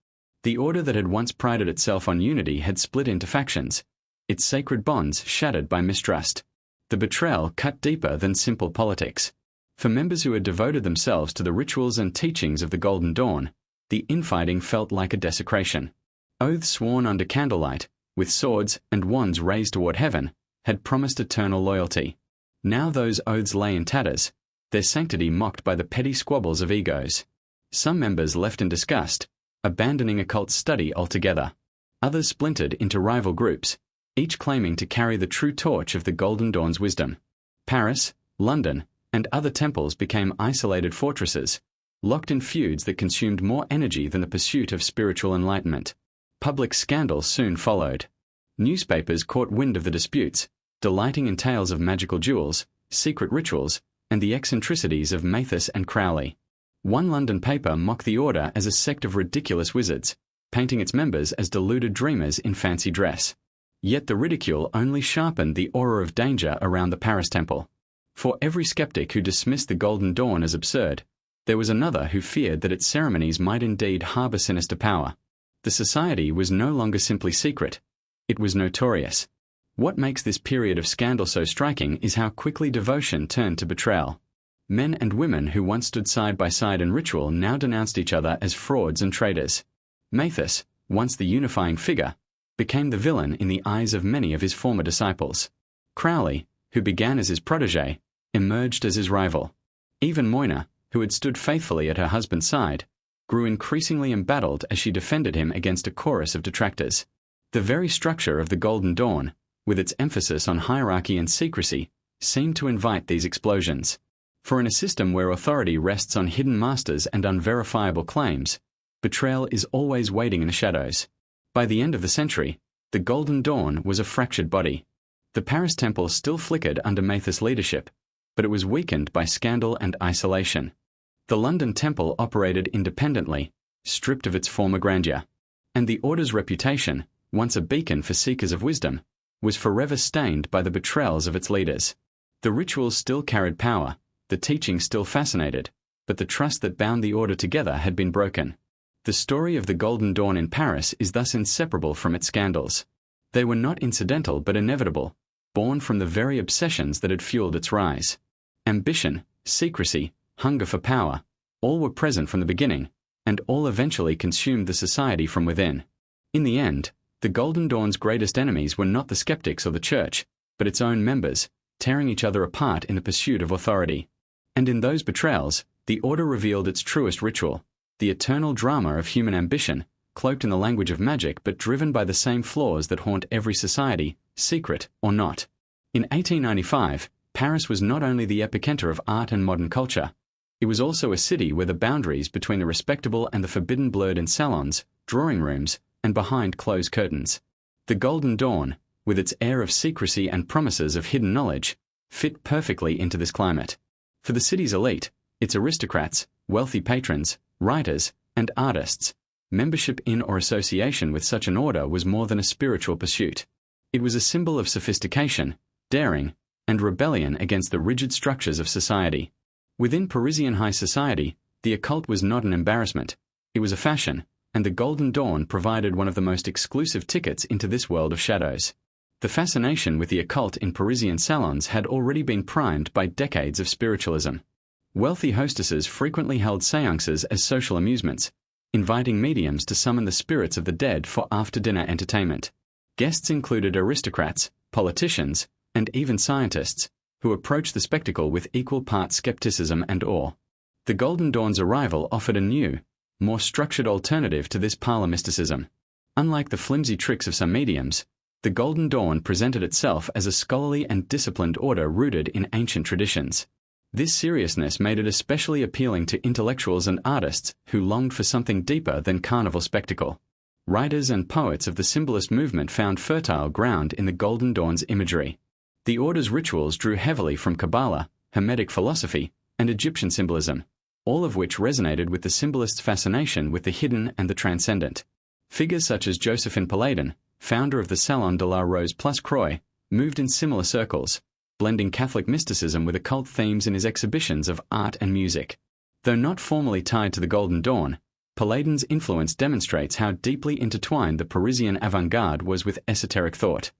The order that had once prided itself on unity had split into factions, its sacred bonds shattered by mistrust. The betrayal cut deeper than simple politics. For members who had devoted themselves to the rituals and teachings of the Golden Dawn, the infighting felt like a desecration. Oaths sworn under candlelight, with swords and wands raised toward heaven, had promised eternal loyalty. Now those oaths lay in tatters, their sanctity mocked by the petty squabbles of egos. Some members left in disgust, abandoning occult study altogether. Others splintered into rival groups, each claiming to carry the true torch of the Golden Dawn's wisdom. Paris, London, and other temples became isolated fortresses, locked in feuds that consumed more energy than the pursuit of spiritual enlightenment. Public scandal soon followed. Newspapers caught wind of the disputes, delighting in tales of magical jewels, secret rituals, and the eccentricities of Mathis and Crowley. One London paper mocked the order as a sect of ridiculous wizards, painting its members as deluded dreamers in fancy dress. Yet the ridicule only sharpened the aura of danger around the Paris Temple. For every skeptic who dismissed the Golden Dawn as absurd, there was another who feared that its ceremonies might indeed harbor sinister power. The society was no longer simply secret. It was notorious. What makes this period of scandal so striking is how quickly devotion turned to betrayal. Men and women who once stood side by side in ritual now denounced each other as frauds and traitors. Mathis, once the unifying figure, became the villain in the eyes of many of his former disciples. Crowley, who began as his protege, emerged as his rival. Even Moyna, who had stood faithfully at her husband's side, grew increasingly embattled as she defended him against a chorus of detractors. The very structure of the Golden Dawn, with its emphasis on hierarchy and secrecy, seemed to invite these explosions. For in a system where authority rests on hidden masters and unverifiable claims, betrayal is always waiting in the shadows. By the end of the century, the Golden Dawn was a fractured body. The Paris Temple still flickered under Mathis' leadership, but it was weakened by scandal and isolation. The London Temple operated independently, stripped of its former grandeur, and the order's reputation, once a beacon for seekers of wisdom, was forever stained by the betrayals of its leaders. The rituals still carried power, the teaching still fascinated, but the trust that bound the order together had been broken. The story of the Golden Dawn in Paris is thus inseparable from its scandals. They were not incidental but inevitable, born from the very obsessions that had fueled its rise. Ambition, secrecy, hunger for power, all were present from the beginning, and all eventually consumed the society from within. In the end, The Golden Dawn's greatest enemies were not the skeptics or the church, but its own members, tearing each other apart in the pursuit of authority. And in those betrayals, the Order revealed its truest ritual, the eternal drama of human ambition, cloaked in the language of magic but driven by the same flaws that haunt every society, secret or not. In 1895, Paris was not only the epicenter of art and modern culture, it was also a city where the boundaries between the respectable and the forbidden blurred in salons, drawing rooms, and behind closed curtains. The Golden Dawn, with its air of secrecy and promises of hidden knowledge, fit perfectly into this climate. For the city's elite, its aristocrats, wealthy patrons, writers, and artists, membership in or association with such an order was more than a spiritual pursuit. It was a symbol of sophistication, daring, and rebellion against the rigid structures of society. Within Parisian high society, the occult was not an embarrassment, it was a fashion, and the Golden Dawn provided one of the most exclusive tickets into this world of shadows. The fascination with the occult in Parisian salons had already been primed by decades of spiritualism. Wealthy hostesses frequently held séances as social amusements, inviting mediums to summon the spirits of the dead for after-dinner entertainment. Guests included aristocrats, politicians, and even scientists, who approached the spectacle with equal parts skepticism and awe. The Golden Dawn's arrival offered a new, more structured alternative to this parlor mysticism. Unlike the flimsy tricks of some mediums, the Golden Dawn presented itself as a scholarly and disciplined order rooted in ancient traditions. This seriousness made it especially appealing to intellectuals and artists who longed for something deeper than carnival spectacle. Writers and poets of the symbolist movement found fertile ground in the Golden Dawn's imagery. The order's rituals drew heavily from Kabbalah, Hermetic philosophy, and Egyptian symbolism, all of which resonated with the symbolists' fascination with the hidden and the transcendent. Figures such as Josephine Paladin, founder of the Salon de la Rose plus Croix, moved in similar circles, blending Catholic mysticism with occult themes in his exhibitions of art and music. Though not formally tied to the Golden Dawn, Paladin's influence demonstrates how deeply intertwined the Parisian avant-garde was with esoteric thought.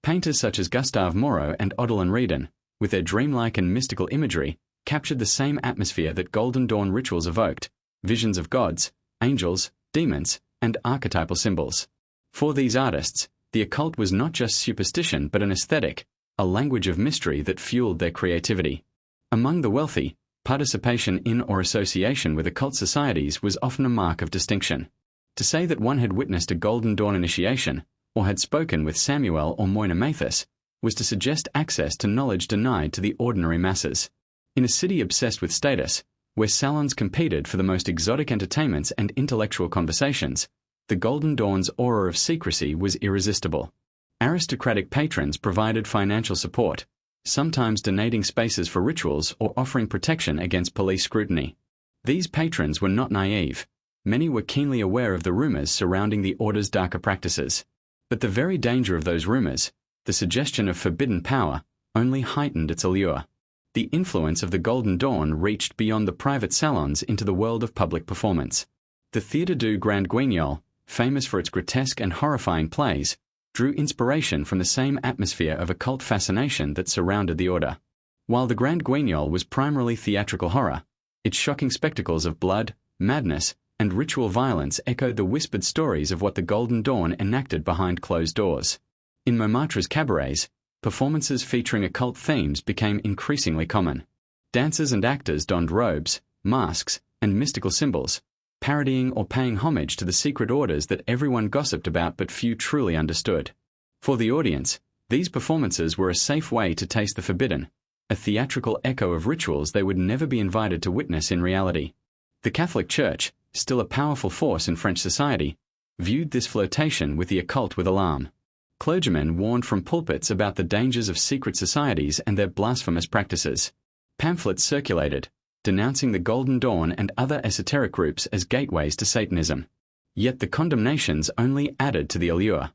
Painters such as Gustave Moreau and Odilon Redon, with their dreamlike and mystical imagery, captured the same atmosphere that Golden Dawn rituals evoked: visions of gods, angels, demons, and archetypal symbols. For these artists, the occult was not just superstition but an aesthetic, a language of mystery that fueled their creativity. Among the wealthy, participation in or association with occult societies was often a mark of distinction. To say that one had witnessed a Golden Dawn initiation, or had spoken with Samuel or Moina Mathis, was to suggest access to knowledge denied to the ordinary masses. In a city obsessed with status, where salons competed for the most exotic entertainments and intellectual conversations, the Golden Dawn's aura of secrecy was irresistible. Aristocratic patrons provided financial support, sometimes donating spaces for rituals or offering protection against police scrutiny. These patrons were not naive. Many were keenly aware of the rumors surrounding the order's darker practices. But the very danger of those rumors, the suggestion of forbidden power, only heightened its allure. The influence of the Golden Dawn reached beyond the private salons into the world of public performance. The Théâtre du Grand Guignol, famous for its grotesque and horrifying plays, drew inspiration from the same atmosphere of occult fascination that surrounded the order. While the Grand Guignol was primarily theatrical horror, its shocking spectacles of blood, madness, and ritual violence echoed the whispered stories of what the Golden Dawn enacted behind closed doors. In Montmartre's cabarets, performances featuring occult themes became increasingly common. Dancers and actors donned robes, masks, and mystical symbols, parodying or paying homage to the secret orders that everyone gossiped about but few truly understood. For the audience, these performances were a safe way to taste the forbidden, a theatrical echo of rituals they would never be invited to witness in reality. The Catholic Church, still a powerful force in French society, viewed this flirtation with the occult with alarm. Clergymen warned from pulpits about the dangers of secret societies and their blasphemous practices. Pamphlets circulated, denouncing the Golden Dawn and other esoteric groups as gateways to Satanism. Yet the condemnations only added to the allure.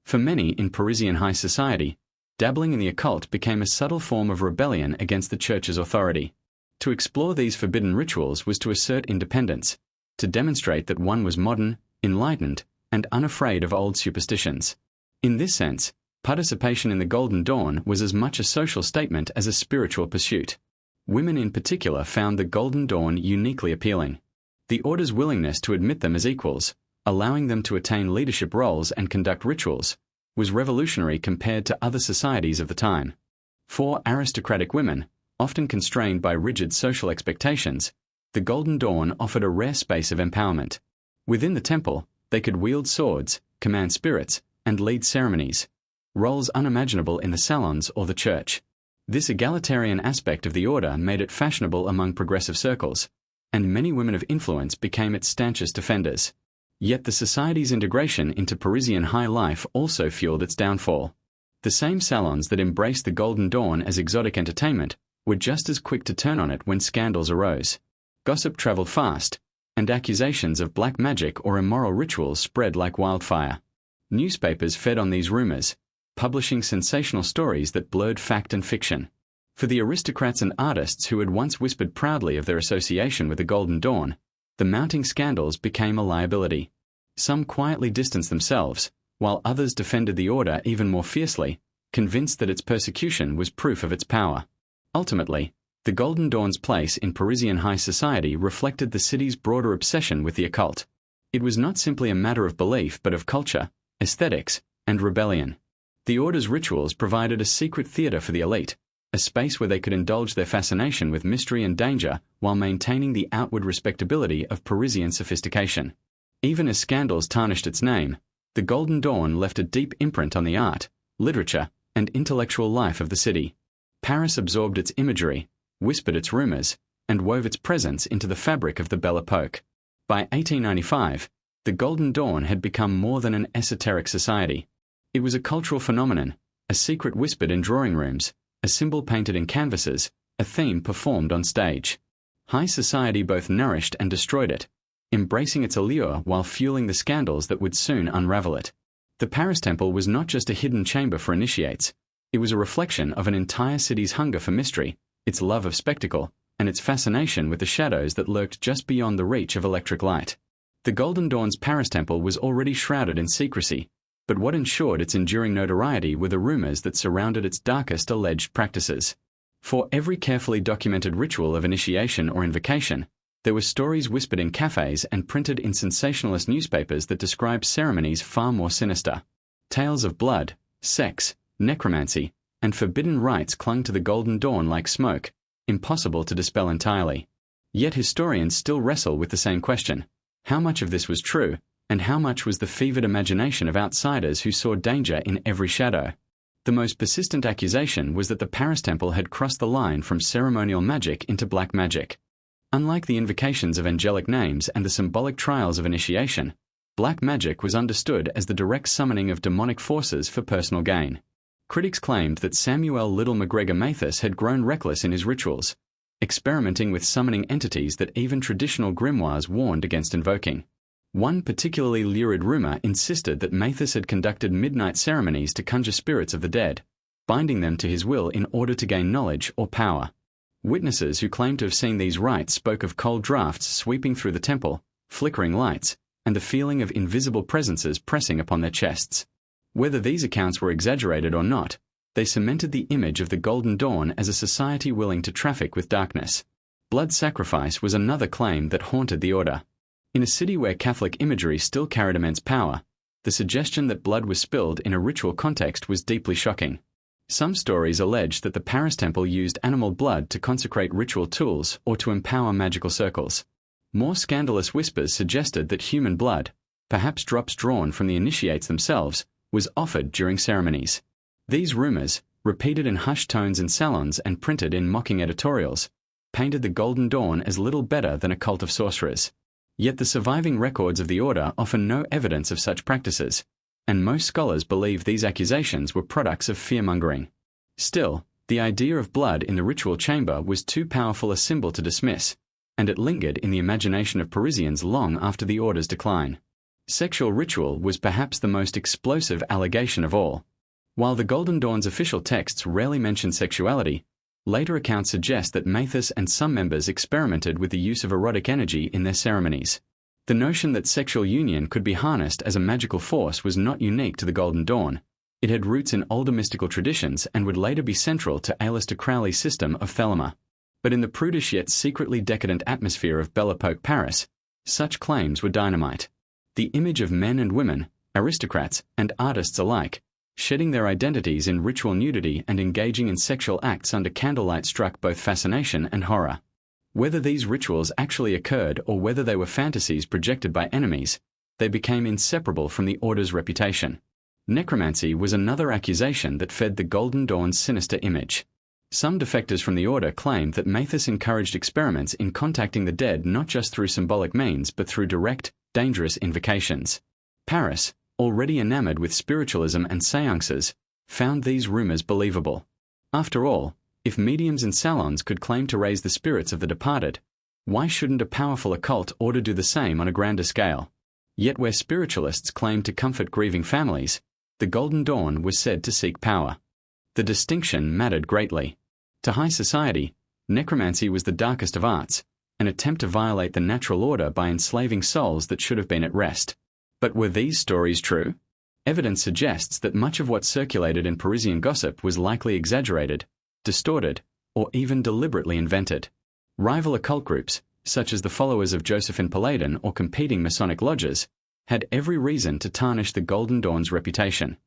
For many in Parisian high society, dabbling in the occult became a subtle form of rebellion against the Church's authority. To explore these forbidden rituals was to assert independence, to demonstrate that one was modern, enlightened, and unafraid of old superstitions. In this sense, participation in the Golden Dawn was as much a social statement as a spiritual pursuit. Women in particular found the Golden Dawn uniquely appealing. The order's willingness to admit them as equals, allowing them to attain leadership roles and conduct rituals, was revolutionary compared to other societies of the time. For aristocratic women, often constrained by rigid social expectations, the Golden Dawn offered a rare space of empowerment. Within the temple, they could wield swords, command spirits, and lead ceremonies, roles unimaginable in the salons or the church. This egalitarian aspect of the order made it fashionable among progressive circles, and many women of influence became its stanchest defenders. Yet the society's integration into Parisian high life also fueled its downfall. The same salons that embraced the Golden Dawn as exotic entertainment were just as quick to turn on it when scandals arose. Gossip traveled fast, and accusations of black magic or immoral rituals spread like wildfire. Newspapers fed on these rumors, publishing sensational stories that blurred fact and fiction. For the aristocrats and artists who had once whispered proudly of their association with the Golden Dawn, the mounting scandals became a liability. Some quietly distanced themselves, while others defended the order even more fiercely, convinced that its persecution was proof of its power. Ultimately, the Golden Dawn's place in Parisian high society reflected the city's broader obsession with the occult. It was not simply a matter of belief but of culture, aesthetics, and rebellion. The order's rituals provided a secret theater for the elite, a space where they could indulge their fascination with mystery and danger while maintaining the outward respectability of Parisian sophistication. Even as scandals tarnished its name, the Golden Dawn left a deep imprint on the art, literature, and intellectual life of the city. Paris absorbed its imagery, whispered its rumors, and wove its presence into the fabric of the Belle Époque. By 1895, the Golden Dawn had become more than an esoteric society. It was a cultural phenomenon, a secret whispered in drawing rooms, a symbol painted in canvases, a theme performed on stage. High society both nourished and destroyed it, embracing its allure while fueling the scandals that would soon unravel it. The Paris Temple was not just a hidden chamber for initiates, it was a reflection of an entire city's hunger for mystery, its love of spectacle, and its fascination with the shadows that lurked just beyond the reach of electric light. The Golden Dawn's Paris Temple was already shrouded in secrecy, but what ensured its enduring notoriety were the rumors that surrounded its darkest alleged practices. For every carefully documented ritual of initiation or invocation, there were stories whispered in cafes and printed in sensationalist newspapers that described ceremonies far more sinister. Tales of blood, sex, necromancy, and forbidden rites clung to the Golden Dawn like smoke, impossible to dispel entirely. Yet historians still wrestle with the same question: how much of this was true, and how much was the fevered imagination of outsiders who saw danger in every shadow? The most persistent accusation was that the Paris Temple had crossed the line from ceremonial magic into black magic. Unlike the invocations of angelic names and the symbolic trials of initiation, black magic was understood as the direct summoning of demonic forces for personal gain. Critics claimed that Samuel Little McGregor Mathis had grown reckless in his rituals, experimenting with summoning entities that even traditional grimoires warned against invoking. One particularly lurid rumor insisted that Mathis had conducted midnight ceremonies to conjure spirits of the dead, binding them to his will in order to gain knowledge or power. Witnesses who claimed to have seen these rites spoke of cold drafts sweeping through the temple, flickering lights, and the feeling of invisible presences pressing upon their chests. Whether these accounts were exaggerated or not, they cemented the image of the Golden Dawn as a society willing to traffic with darkness. Blood sacrifice was another claim that haunted the order. In a city where Catholic imagery still carried immense power, the suggestion that blood was spilled in a ritual context was deeply shocking. Some stories allege that the Paris Temple used animal blood to consecrate ritual tools or to empower magical circles. More scandalous whispers suggested that human blood, perhaps drops drawn from the initiates themselves, was offered during ceremonies. These rumors, repeated in hushed tones in salons and printed in mocking editorials, painted the Golden Dawn as little better than a cult of sorcerers. Yet the surviving records of the order offer no evidence of such practices, and most scholars believe these accusations were products of fear-mongering. Still, the idea of blood in the ritual chamber was too powerful a symbol to dismiss, and it lingered in the imagination of Parisians long after the order's decline. Sexual ritual was perhaps the most explosive allegation of all. While the Golden Dawn's official texts rarely mention sexuality, later accounts suggest that Mathis and some members experimented with the use of erotic energy in their ceremonies. The notion that sexual union could be harnessed as a magical force was not unique to the Golden Dawn. It had roots in older mystical traditions and would later be central to Aleister Crowley's system of Thelema. But in the prudish yet secretly decadent atmosphere of Belle Époque Paris, such claims were dynamite. The image of men and women, aristocrats and artists alike, shedding their identities in ritual nudity and engaging in sexual acts under candlelight struck both fascination and horror. Whether these rituals actually occurred or whether they were fantasies projected by enemies, they became inseparable from the Order's reputation. Necromancy was another accusation that fed the Golden Dawn's sinister image. Some defectors from the Order claimed that Mathis encouraged experiments in contacting the dead not just through symbolic means but through direct, dangerous invocations. Paris, already enamored with spiritualism and seances, found these rumors believable. After all, if mediums and salons could claim to raise the spirits of the departed, why shouldn't a powerful occult order do the same on a grander scale? Yet where spiritualists claimed to comfort grieving families, the Golden Dawn was said to seek power. The distinction mattered greatly. To high society, necromancy was the darkest of arts, an attempt to violate the natural order by enslaving souls that should have been at rest. But were these stories true? Evidence suggests that much of what circulated in Parisian gossip was likely exaggerated, distorted, or even deliberately invented. Rival occult groups, such as the followers of Josephine Paladin or competing Masonic lodges, had every reason to tarnish the Golden Dawn's reputation.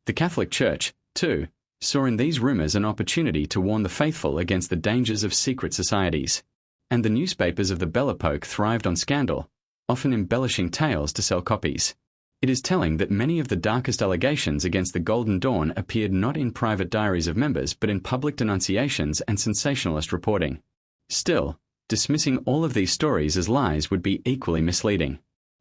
The Catholic Church, too, saw in these rumors an opportunity to warn the faithful against the dangers of secret societies. And the newspapers of the Belle Epoque thrived on scandal, often embellishing tales to sell copies. It is telling that many of the darkest allegations against the Golden Dawn appeared not in private diaries of members but in public denunciations and sensationalist reporting. Still, dismissing all of these stories as lies would be equally misleading.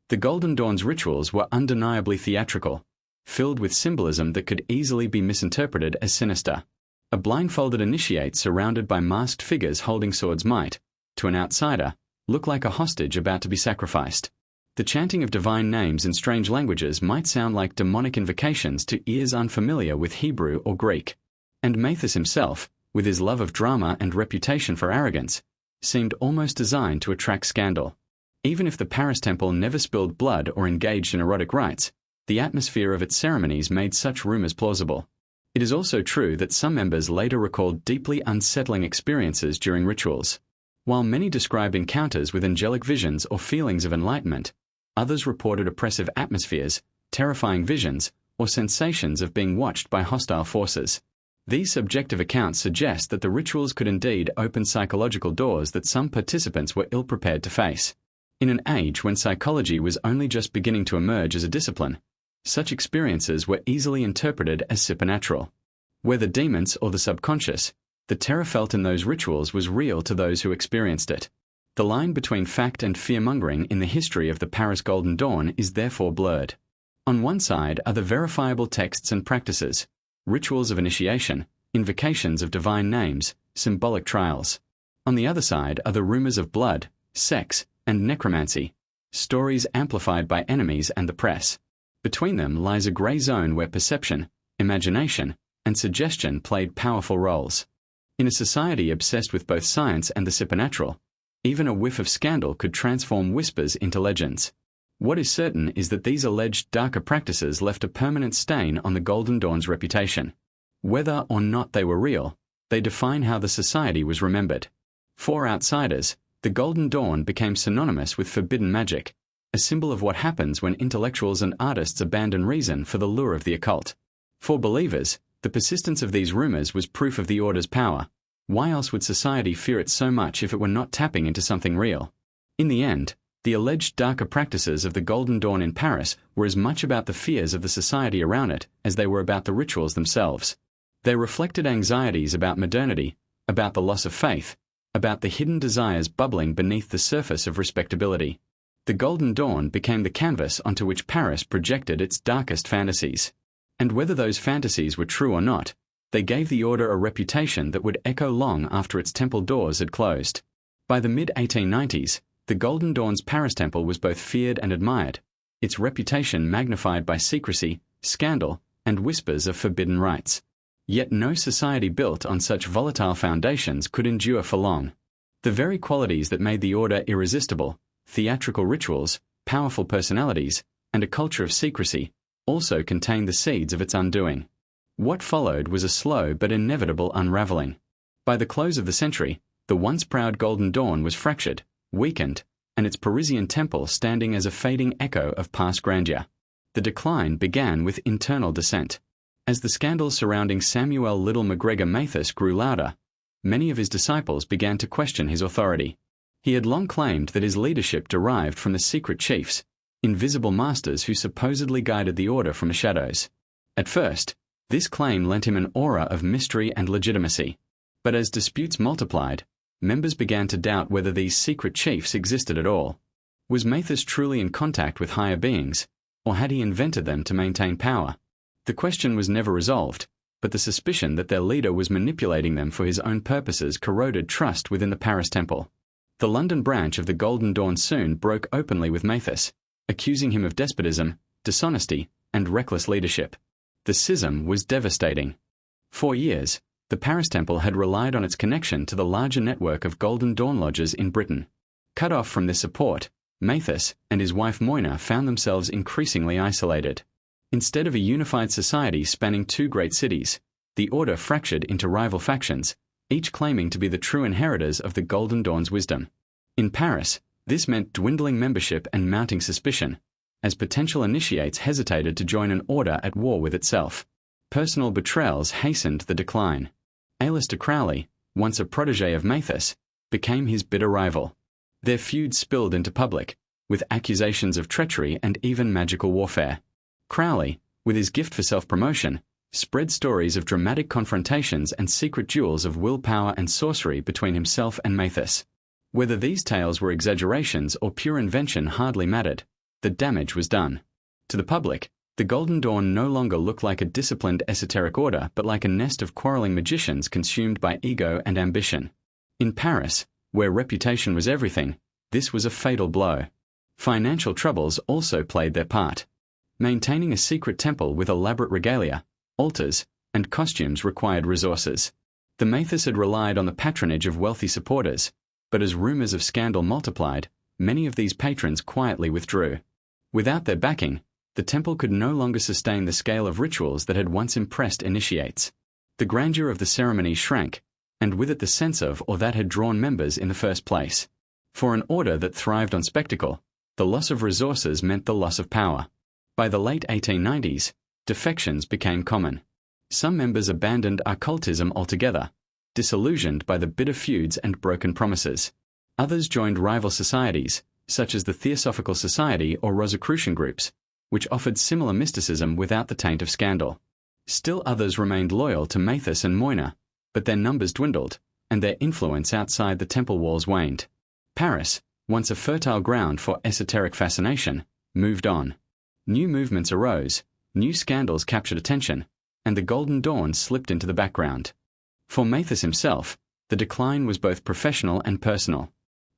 The Golden Dawn's rituals were undeniably theatrical, filled with symbolism that could easily be misinterpreted as sinister. A blindfolded initiate surrounded by masked figures holding swords might, to an outsider, look like a hostage about to be sacrificed. The chanting of divine names in strange languages might sound like demonic invocations to ears unfamiliar with Hebrew or Greek. And Mathis himself, with his love of drama and reputation for arrogance, seemed almost designed to attract scandal. Even if the Paris temple never spilled blood or engaged in erotic rites, the atmosphere of its ceremonies made such rumors plausible. It is also true that some members later recalled deeply unsettling experiences during rituals. While many described encounters with angelic visions or feelings of enlightenment, others reported oppressive atmospheres, terrifying visions, or sensations of being watched by hostile forces. These subjective accounts suggest that the rituals could indeed open psychological doors that some participants were ill-prepared to face. In an age when psychology was only just beginning to emerge as a discipline, such experiences were easily interpreted as supernatural. Whether demons or the subconscious, the terror felt in those rituals was real to those who experienced it. The line between fact and fear-mongering in the history of the Paris Golden Dawn is therefore blurred. On one side are the verifiable texts and practices, rituals of initiation, invocations of divine names, symbolic trials. On the other side are the rumors of blood, sex, and necromancy, stories amplified by enemies and the press. Between them lies a grey zone where perception, imagination, and suggestion played powerful roles. In a society obsessed with both science and the supernatural, even a whiff of scandal could transform whispers into legends. What is certain is that these alleged darker practices left a permanent stain on the Golden Dawn's reputation. Whether or not they were real, they define how the society was remembered. For outsiders, the Golden Dawn became synonymous with forbidden magic, a symbol of what happens when intellectuals and artists abandon reason for the lure of the occult. For believers, the persistence of these rumors was proof of the Order's power. Why else would society fear it so much if it were not tapping into something real? In the end, the alleged darker practices of the Golden Dawn in Paris were as much about the fears of the society around it as they were about the rituals themselves. They reflected anxieties about modernity, about the loss of faith, about the hidden desires bubbling beneath the surface of respectability. The Golden Dawn became the canvas onto which Paris projected its darkest fantasies. And whether those fantasies were true or not, they gave the Order a reputation that would echo long after its temple doors had closed. By the mid-1890s, the Golden Dawn's Paris temple was both feared and admired, its reputation magnified by secrecy, scandal, and whispers of forbidden rites. Yet no society built on such volatile foundations could endure for long. The very qualities that made the Order irresistible, theatrical rituals, powerful personalities, and a culture of secrecy, also contained the seeds of its undoing. What followed was a slow but inevitable unraveling. By the close of the century, the once proud Golden Dawn was fractured, weakened, and its Parisian temple standing as a fading echo of past grandeur. The decline began with internal dissent. As the scandals surrounding Samuel Little McGregor Mathis grew louder, many of his disciples began to question his authority. He had long claimed that his leadership derived from the secret chiefs, invisible masters who supposedly guided the order from the shadows. At first, this claim lent him an aura of mystery and legitimacy. But as disputes multiplied, members began to doubt whether these secret chiefs existed at all. Was Mathis truly in contact with higher beings, or had he invented them to maintain power? The question was never resolved, but the suspicion that their leader was manipulating them for his own purposes corroded trust within the Paris temple. The London branch of the Golden Dawn soon broke openly with Mathis, accusing him of despotism, dishonesty, and reckless leadership. The schism was devastating. For years, the Paris temple had relied on its connection to the larger network of Golden Dawn lodges in Britain. Cut off from this support, Mathis and his wife Moina found themselves increasingly isolated. Instead of a unified society spanning two great cities, the order fractured into rival factions, each claiming to be the true inheritors of the Golden Dawn's wisdom. In Paris, this meant dwindling membership and mounting suspicion, as potential initiates hesitated to join an order at war with itself. Personal betrayals hastened the decline. Aleister Crowley, once a protege of Mathis, became his bitter rival. Their feud spilled into public, with accusations of treachery and even magical warfare. Crowley, with his gift for self-promotion, spread stories of dramatic confrontations and secret duels of willpower and sorcery between himself and Mathis. Whether these tales were exaggerations or pure invention hardly mattered. The damage was done. To the public, the Golden Dawn no longer looked like a disciplined esoteric order but like a nest of quarreling magicians consumed by ego and ambition. In Paris, where reputation was everything, this was a fatal blow. Financial troubles also played their part. Maintaining a secret temple with elaborate regalia, altars, and costumes required resources. The Mathis had relied on the patronage of wealthy supporters, but as rumors of scandal multiplied, many of these patrons quietly withdrew. Without their backing, the temple could no longer sustain the scale of rituals that had once impressed initiates. The grandeur of the ceremony shrank, and with it the sense of or that had drawn members in the first place. For an order that thrived on spectacle, the loss of resources meant the loss of power. By the late 1890s, defections became common. Some members abandoned occultism altogether, disillusioned by the bitter feuds and broken promises. Others joined rival societies, such as the Theosophical Society or Rosicrucian groups, which offered similar mysticism without the taint of scandal. Still others remained loyal to Mathis and Moina, but their numbers dwindled, and their influence outside the temple walls waned. Paris, once a fertile ground for esoteric fascination, moved on. New movements arose, new scandals captured attention, and the Golden Dawn slipped into the background. For Mathis himself, the decline was both professional and personal.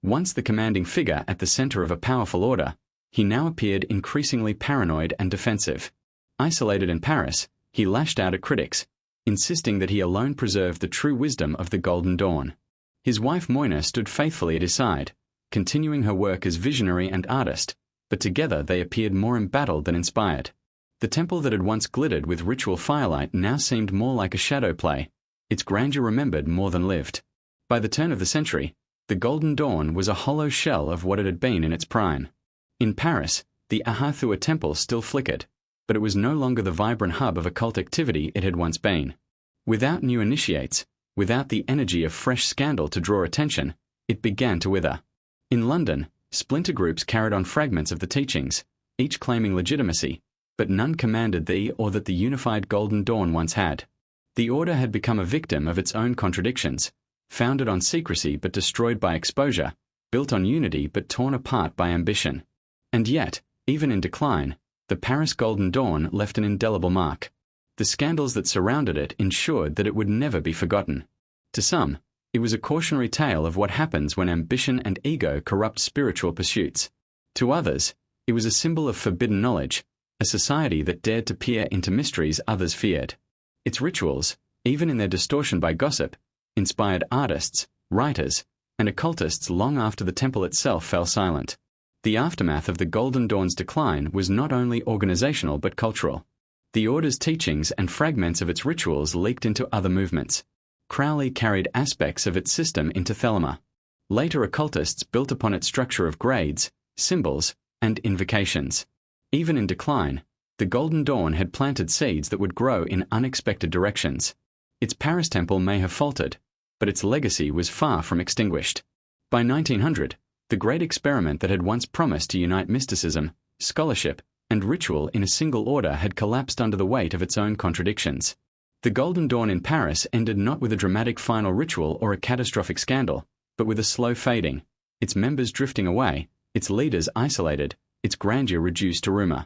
Once the commanding figure at the center of a powerful order, he now appeared increasingly paranoid and defensive. Isolated in Paris, he lashed out at critics, insisting that he alone preserved the true wisdom of the Golden Dawn. His wife Moina stood faithfully at his side, continuing her work as visionary and artist, but together they appeared more embattled than inspired. The temple that had once glittered with ritual firelight now seemed more like a shadow play, its grandeur remembered more than lived. By the turn of the century, the Golden Dawn was a hollow shell of what it had been in its prime. In Paris, the Ahathua temple still flickered, but it was no longer the vibrant hub of occult activity it had once been. Without new initiates, without the energy of fresh scandal to draw attention, it began to wither. In London, splinter groups carried on fragments of the teachings, each claiming legitimacy, but none commanded the or that the unified Golden Dawn once had. The order had become a victim of its own contradictions, founded on secrecy but destroyed by exposure, built on unity but torn apart by ambition. And yet, even in decline, the Paris Golden Dawn left an indelible mark. The scandals that surrounded it ensured that it would never be forgotten. To some, it was a cautionary tale of what happens when ambition and ego corrupt spiritual pursuits. To others, it was a symbol of forbidden knowledge, a society that dared to peer into mysteries others feared. Its rituals, even in their distortion by gossip, inspired artists, writers, and occultists long after the temple itself fell silent. The aftermath of the Golden Dawn's decline was not only organizational but cultural. The order's teachings and fragments of its rituals leaked into other movements. Crowley carried aspects of its system into Thelema. Later occultists built upon its structure of grades, symbols, and invocations. Even in decline, the Golden Dawn had planted seeds that would grow in unexpected directions. Its Paris temple may have faltered, but its legacy was far from extinguished. By 1900, the great experiment that had once promised to unite mysticism, scholarship, and ritual in a single order had collapsed under the weight of its own contradictions. The Golden Dawn in Paris ended not with a dramatic final ritual or a catastrophic scandal, but with a slow fading, its members drifting away, its leaders isolated, its grandeur reduced to rumor.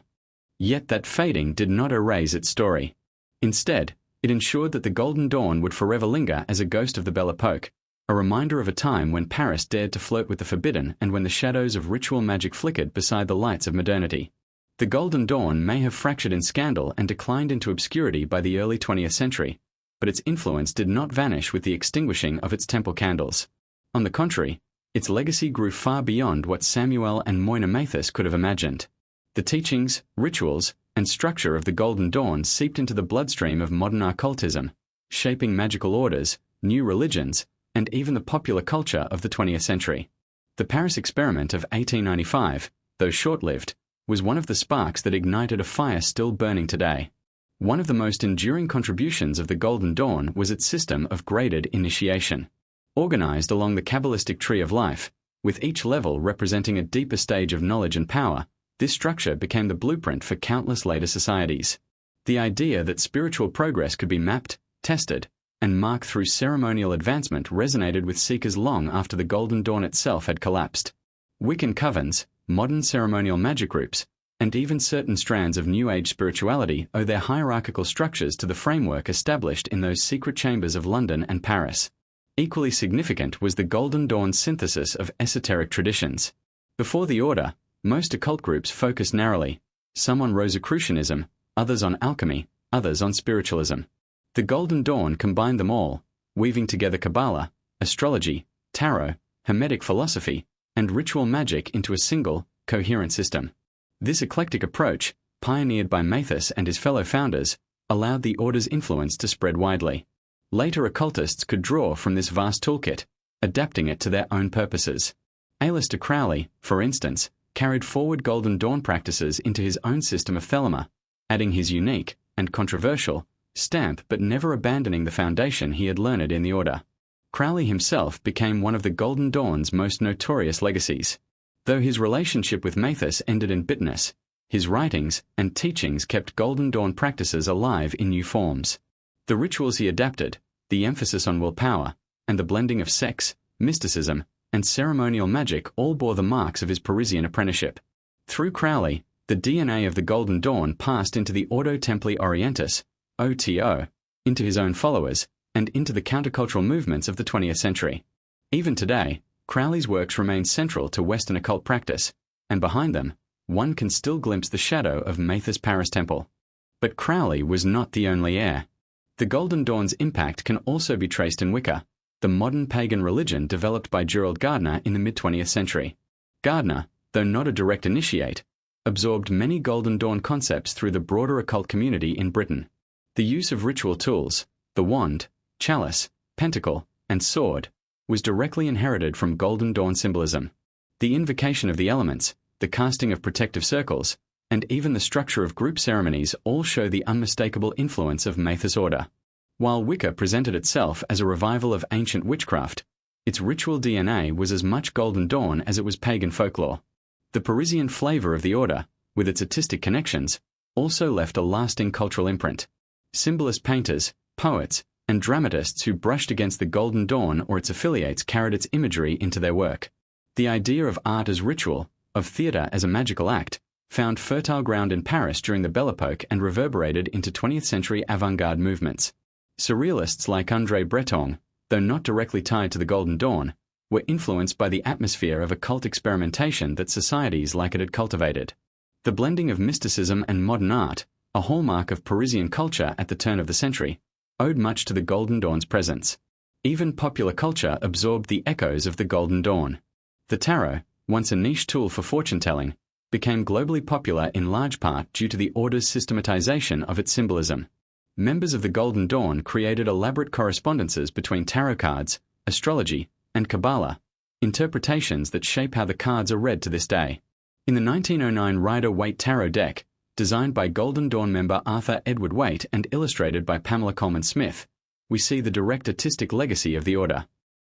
Yet that fading did not erase its story. Instead, it ensured that the Golden Dawn would forever linger as a ghost of the Belle Epoque, a reminder of a time when Paris dared to flirt with the forbidden and when the shadows of ritual magic flickered beside the lights of modernity. The Golden Dawn may have fractured in scandal and declined into obscurity by the early 20th century, but its influence did not vanish with the extinguishing of its temple candles. On the contrary, its legacy grew far beyond what Samuel and Moina Mathis could have imagined. The teachings, rituals, and structure of the Golden Dawn seeped into the bloodstream of modern occultism, shaping magical orders, new religions, and even the popular culture of the 20th century. The Paris experiment of 1895, though short-lived, was one of the sparks that ignited a fire still burning today. One of the most enduring contributions of the Golden Dawn was its system of graded initiation. Organized along the Kabbalistic tree of life, with each level representing a deeper stage of knowledge and power, this structure became the blueprint for countless later societies. The idea that spiritual progress could be mapped, tested, and marked through ceremonial advancement resonated with seekers long after the Golden Dawn itself had collapsed. Wiccan covens, modern ceremonial magic groups, and even certain strands of New Age spirituality owe their hierarchical structures to the framework established in those secret chambers of London and Paris. Equally significant was the Golden Dawn's synthesis of esoteric traditions. Before the order, most occult groups focused narrowly, some on Rosicrucianism, others on alchemy, others on spiritualism. The Golden Dawn combined them all, weaving together Kabbalah, astrology, tarot, Hermetic philosophy, and ritual magic into a single, coherent system. This eclectic approach, pioneered by Mathis and his fellow founders, allowed the order's influence to spread widely. Later occultists could draw from this vast toolkit, adapting it to their own purposes. Aleister Crowley, for instance, carried forward Golden Dawn practices into his own system of Thelema, adding his unique, and controversial, stamp but never abandoning the foundation he had learned in the order. Crowley himself became one of the Golden Dawn's most notorious legacies. Though his relationship with Mathis ended in bitterness, his writings and teachings kept Golden Dawn practices alive in new forms. The rituals he adapted, the emphasis on willpower, and the blending of sex, mysticism, and ceremonial magic all bore the marks of his Parisian apprenticeship. Through Crowley, the DNA of the Golden Dawn passed into the Ordo Templi Orientis, OTO, into his own followers, and into the countercultural movements of the 20th century. Even today, Crowley's works remain central to Western occult practice, and behind them, one can still glimpse the shadow of Mathis' Paris Temple. But Crowley was not the only heir. The Golden Dawn's impact can also be traced in Wicca, the modern pagan religion developed by Gerald Gardner in the mid-20th century. Gardner, though not a direct initiate, absorbed many Golden Dawn concepts through the broader occult community in Britain. The use of ritual tools, the wand, chalice, pentacle, and sword, was directly inherited from Golden Dawn symbolism. The invocation of the elements, the casting of protective circles, and even the structure of group ceremonies all show the unmistakable influence of Mathis' order. While Wicca presented itself as a revival of ancient witchcraft, its ritual DNA was as much Golden Dawn as it was pagan folklore. The Parisian flavor of the order, with its artistic connections, also left a lasting cultural imprint. Symbolist painters, poets, and dramatists who brushed against the Golden Dawn or its affiliates carried its imagery into their work. The idea of art as ritual, of theatre as a magical act, found fertile ground in Paris during the Belle Epoque and reverberated into 20th century avant-garde movements. Surrealists like André Breton, though not directly tied to the Golden Dawn, were influenced by the atmosphere of occult experimentation that societies like it had cultivated. The blending of mysticism and modern art, a hallmark of Parisian culture at the turn of the century, owed much to the Golden Dawn's presence. Even popular culture absorbed the echoes of the Golden Dawn. The tarot, once a niche tool for fortune-telling, became globally popular in large part due to the order's systematization of its symbolism. Members of the Golden Dawn created elaborate correspondences between tarot cards, astrology, and Kabbalah, interpretations that shape how the cards are read to this day. In the 1909 Rider-Waite Tarot deck, designed by Golden Dawn member Arthur Edward Waite and illustrated by Pamela Coleman Smith, we see the direct artistic legacy of the order.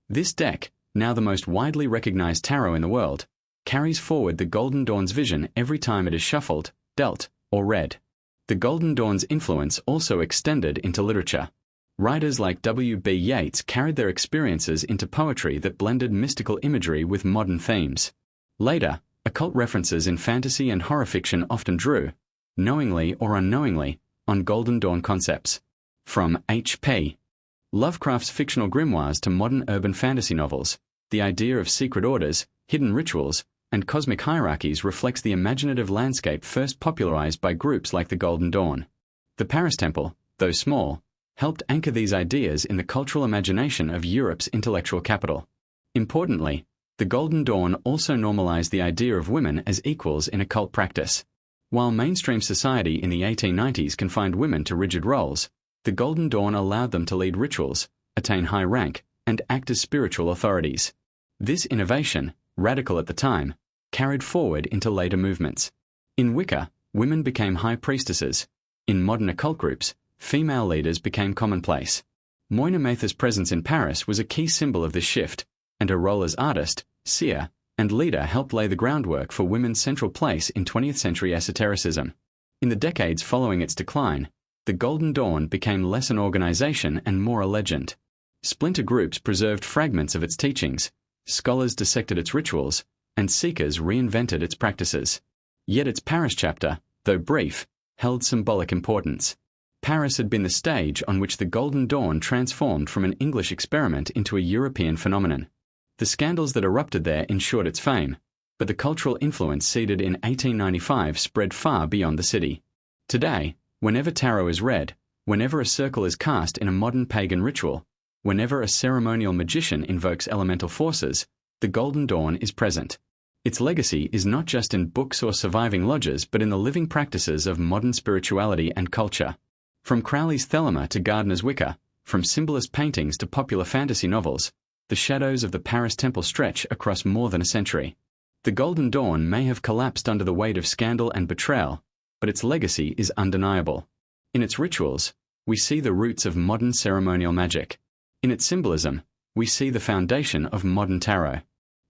This deck, now the most widely recognized tarot in the world, carries forward the Golden Dawn's vision every time it is shuffled, dealt, or read. The Golden Dawn's influence also extended into literature. Writers like W.B. Yeats carried their experiences into poetry that blended mystical imagery with modern themes. Later, occult references in fantasy and horror fiction often drew, knowingly or unknowingly, on Golden Dawn concepts. From H.P. Lovecraft's fictional grimoires to modern urban fantasy novels, the idea of secret orders, hidden rituals, and cosmic hierarchies reflects the imaginative landscape first popularized by groups like the Golden Dawn. The Paris Temple, though small, helped anchor these ideas in the cultural imagination of Europe's intellectual capital. Importantly, the Golden Dawn also normalized the idea of women as equals in occult practice. While mainstream society in the 1890s confined women to rigid roles, the Golden Dawn allowed them to lead rituals, attain high rank, and act as spiritual authorities. This innovation, radical at the time, carried forward into later movements. In Wicca, women became high priestesses. In modern occult groups, female leaders became commonplace. Moina Mather's presence in Paris was a key symbol of this shift, and her role as artist, seer, and leader helped lay the groundwork for women's central place in 20th century esotericism. In the decades following its decline, the Golden Dawn became less an organization and more a legend. Splinter groups preserved fragments of its teachings, scholars dissected its rituals, and seekers reinvented its practices. Yet its Paris chapter, though brief, held symbolic importance. Paris had been the stage on which the Golden Dawn transformed from an English experiment into a European phenomenon. The scandals that erupted there ensured its fame, but the cultural influence seeded in 1895 spread far beyond the city. Today, whenever tarot is read, whenever a circle is cast in a modern pagan ritual, whenever a ceremonial magician invokes elemental forces, the Golden Dawn is present. Its legacy is not just in books or surviving lodges but in the living practices of modern spirituality and culture. From Crowley's Thelema to Gardner's Wicca, from symbolist paintings to popular fantasy novels, the shadows of the Paris Temple stretch across more than a century. The Golden Dawn may have collapsed under the weight of scandal and betrayal, but its legacy is undeniable. In its rituals, we see the roots of modern ceremonial magic. In its symbolism, we see the foundation of modern tarot.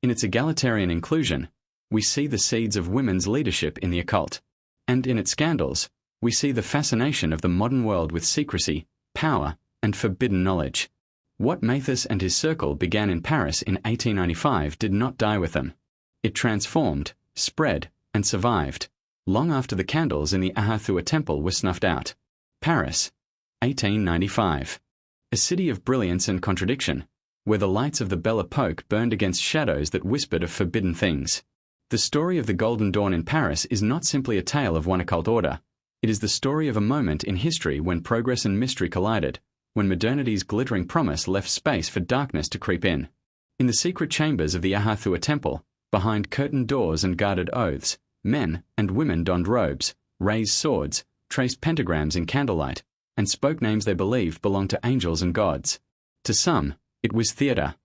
In its egalitarian inclusion, we see the seeds of women's leadership in the occult. And in its scandals, we see the fascination of the modern world with secrecy, power, and forbidden knowledge. What Mathis and his circle began in Paris in 1895 did not die with them. It transformed, spread, and survived, long after the candles in the Ahathua Temple were snuffed out. Paris, 1895. A city of brilliance and contradiction, where the lights of the Belle Époque burned against shadows that whispered of forbidden things. The story of the Golden Dawn in Paris is not simply a tale of one occult order. It is the story of a moment in history when progress and mystery collided, when modernity's glittering promise left space for darkness to creep in. In the secret chambers of the Ahathua Temple, behind curtained doors and guarded oaths, men and women donned robes, raised swords, traced pentagrams in candlelight, and spoke names they believed belonged to angels and gods. To some, it was theatre.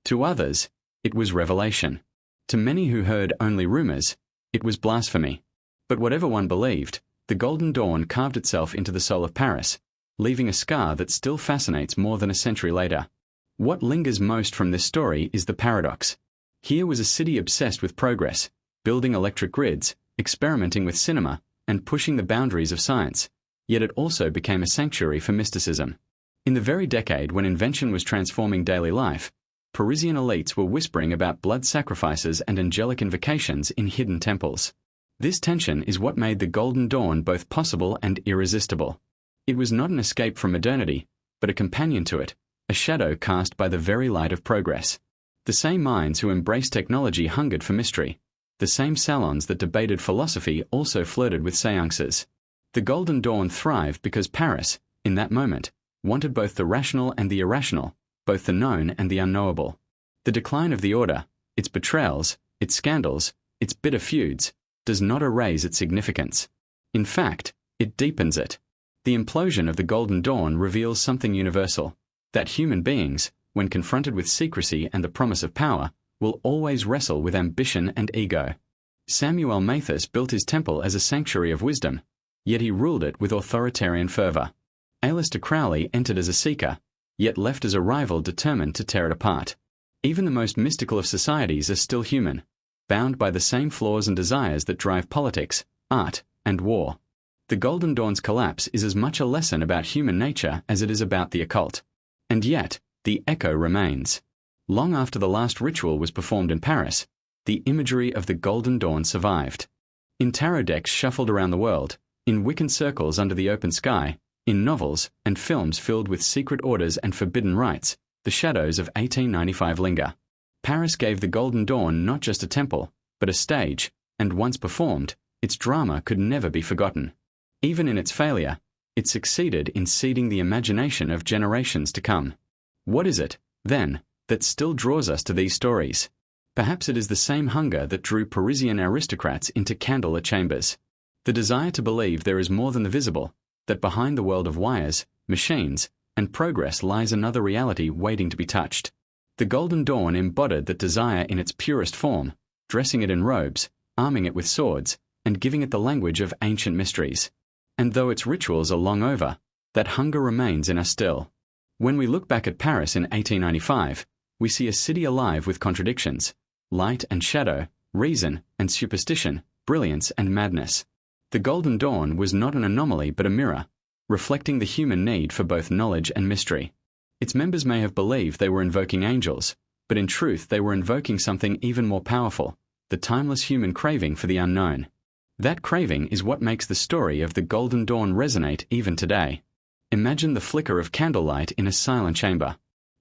To others, it was revelation. To many who heard only rumors, it was blasphemy. But whatever one believed, the Golden Dawn carved itself into the soul of Paris, leaving a scar that still fascinates more than a century later. What lingers most from this story is the paradox. Here was a city obsessed with progress, building electric grids, experimenting with cinema, and pushing the boundaries of science, yet it also became a sanctuary for mysticism. In the very decade when invention was transforming daily life, Parisian elites were whispering about blood sacrifices and angelic invocations in hidden temples. This tension is what made the Golden Dawn both possible and irresistible. It was not an escape from modernity, but a companion to it, a shadow cast by the very light of progress. The same minds who embraced technology hungered for mystery. The same salons that debated philosophy also flirted with seances. The Golden Dawn thrived because Paris, in that moment, wanted both the rational and the irrational, both the known and the unknowable. The decline of the order, its betrayals, its scandals, its bitter feuds, does not erase its significance. In fact, it deepens it. The implosion of the Golden Dawn reveals something universal, that human beings, when confronted with secrecy and the promise of power, will always wrestle with ambition and ego. Samuel Mathis built his temple as a sanctuary of wisdom, yet he ruled it with authoritarian fervor. Aleister Crowley entered as a seeker, yet left as a rival determined to tear it apart. Even the most mystical of societies are still human, bound by the same flaws and desires that drive politics, art, and war. The Golden Dawn's collapse is as much a lesson about human nature as it is about the occult. And yet, the echo remains. Long after the last ritual was performed in Paris, the imagery of the Golden Dawn survived. In tarot decks shuffled around the world, in Wiccan circles under the open sky, in novels and films filled with secret orders and forbidden rites, the shadows of 1895 linger. Paris gave the Golden Dawn not just a temple, but a stage, and once performed, its drama could never be forgotten. Even in its failure, it succeeded in seeding the imagination of generations to come. What is it, then, that still draws us to these stories? Perhaps it is the same hunger that drew Parisian aristocrats into candlelit chambers. The desire to believe there is more than the visible, that behind the world of wires, machines, and progress lies another reality waiting to be touched. The Golden Dawn embodied that desire in its purest form, dressing it in robes, arming it with swords, and giving it the language of ancient mysteries. And though its rituals are long over, that hunger remains in us still. When we look back at Paris in 1895, we see a city alive with contradictions, light and shadow, reason and superstition, brilliance and madness. The Golden Dawn was not an anomaly but a mirror, reflecting the human need for both knowledge and mystery. Its members may have believed they were invoking angels, but in truth they were invoking something even more powerful, the timeless human craving for the unknown. That craving is what makes the story of the Golden Dawn resonate even today. Imagine the flicker of candlelight in a silent chamber.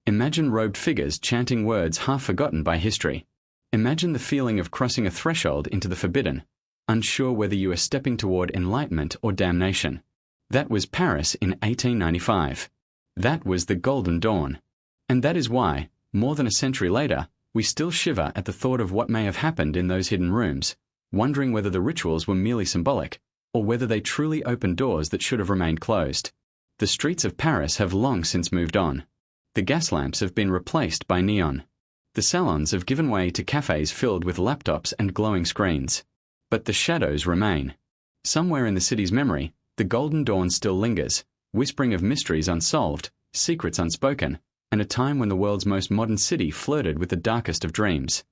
Imagine robed figures chanting words half forgotten by history. Imagine the feeling of crossing a threshold into the forbidden, unsure whether you are stepping toward enlightenment or damnation. That was Paris in 1895. That was the Golden Dawn. And that is why, more than a century later, we still shiver at the thought of what may have happened in those hidden rooms, wondering whether the rituals were merely symbolic, or whether they truly opened doors that should have remained closed. The streets of Paris have long since moved on. The gas lamps have been replaced by neon. The salons have given way to cafes filled with laptops and glowing screens. But the shadows remain. Somewhere in the city's memory, the Golden Dawn still lingers, whispering of mysteries unsolved, secrets unspoken, and a time when the world's most modern city flirted with the darkest of dreams.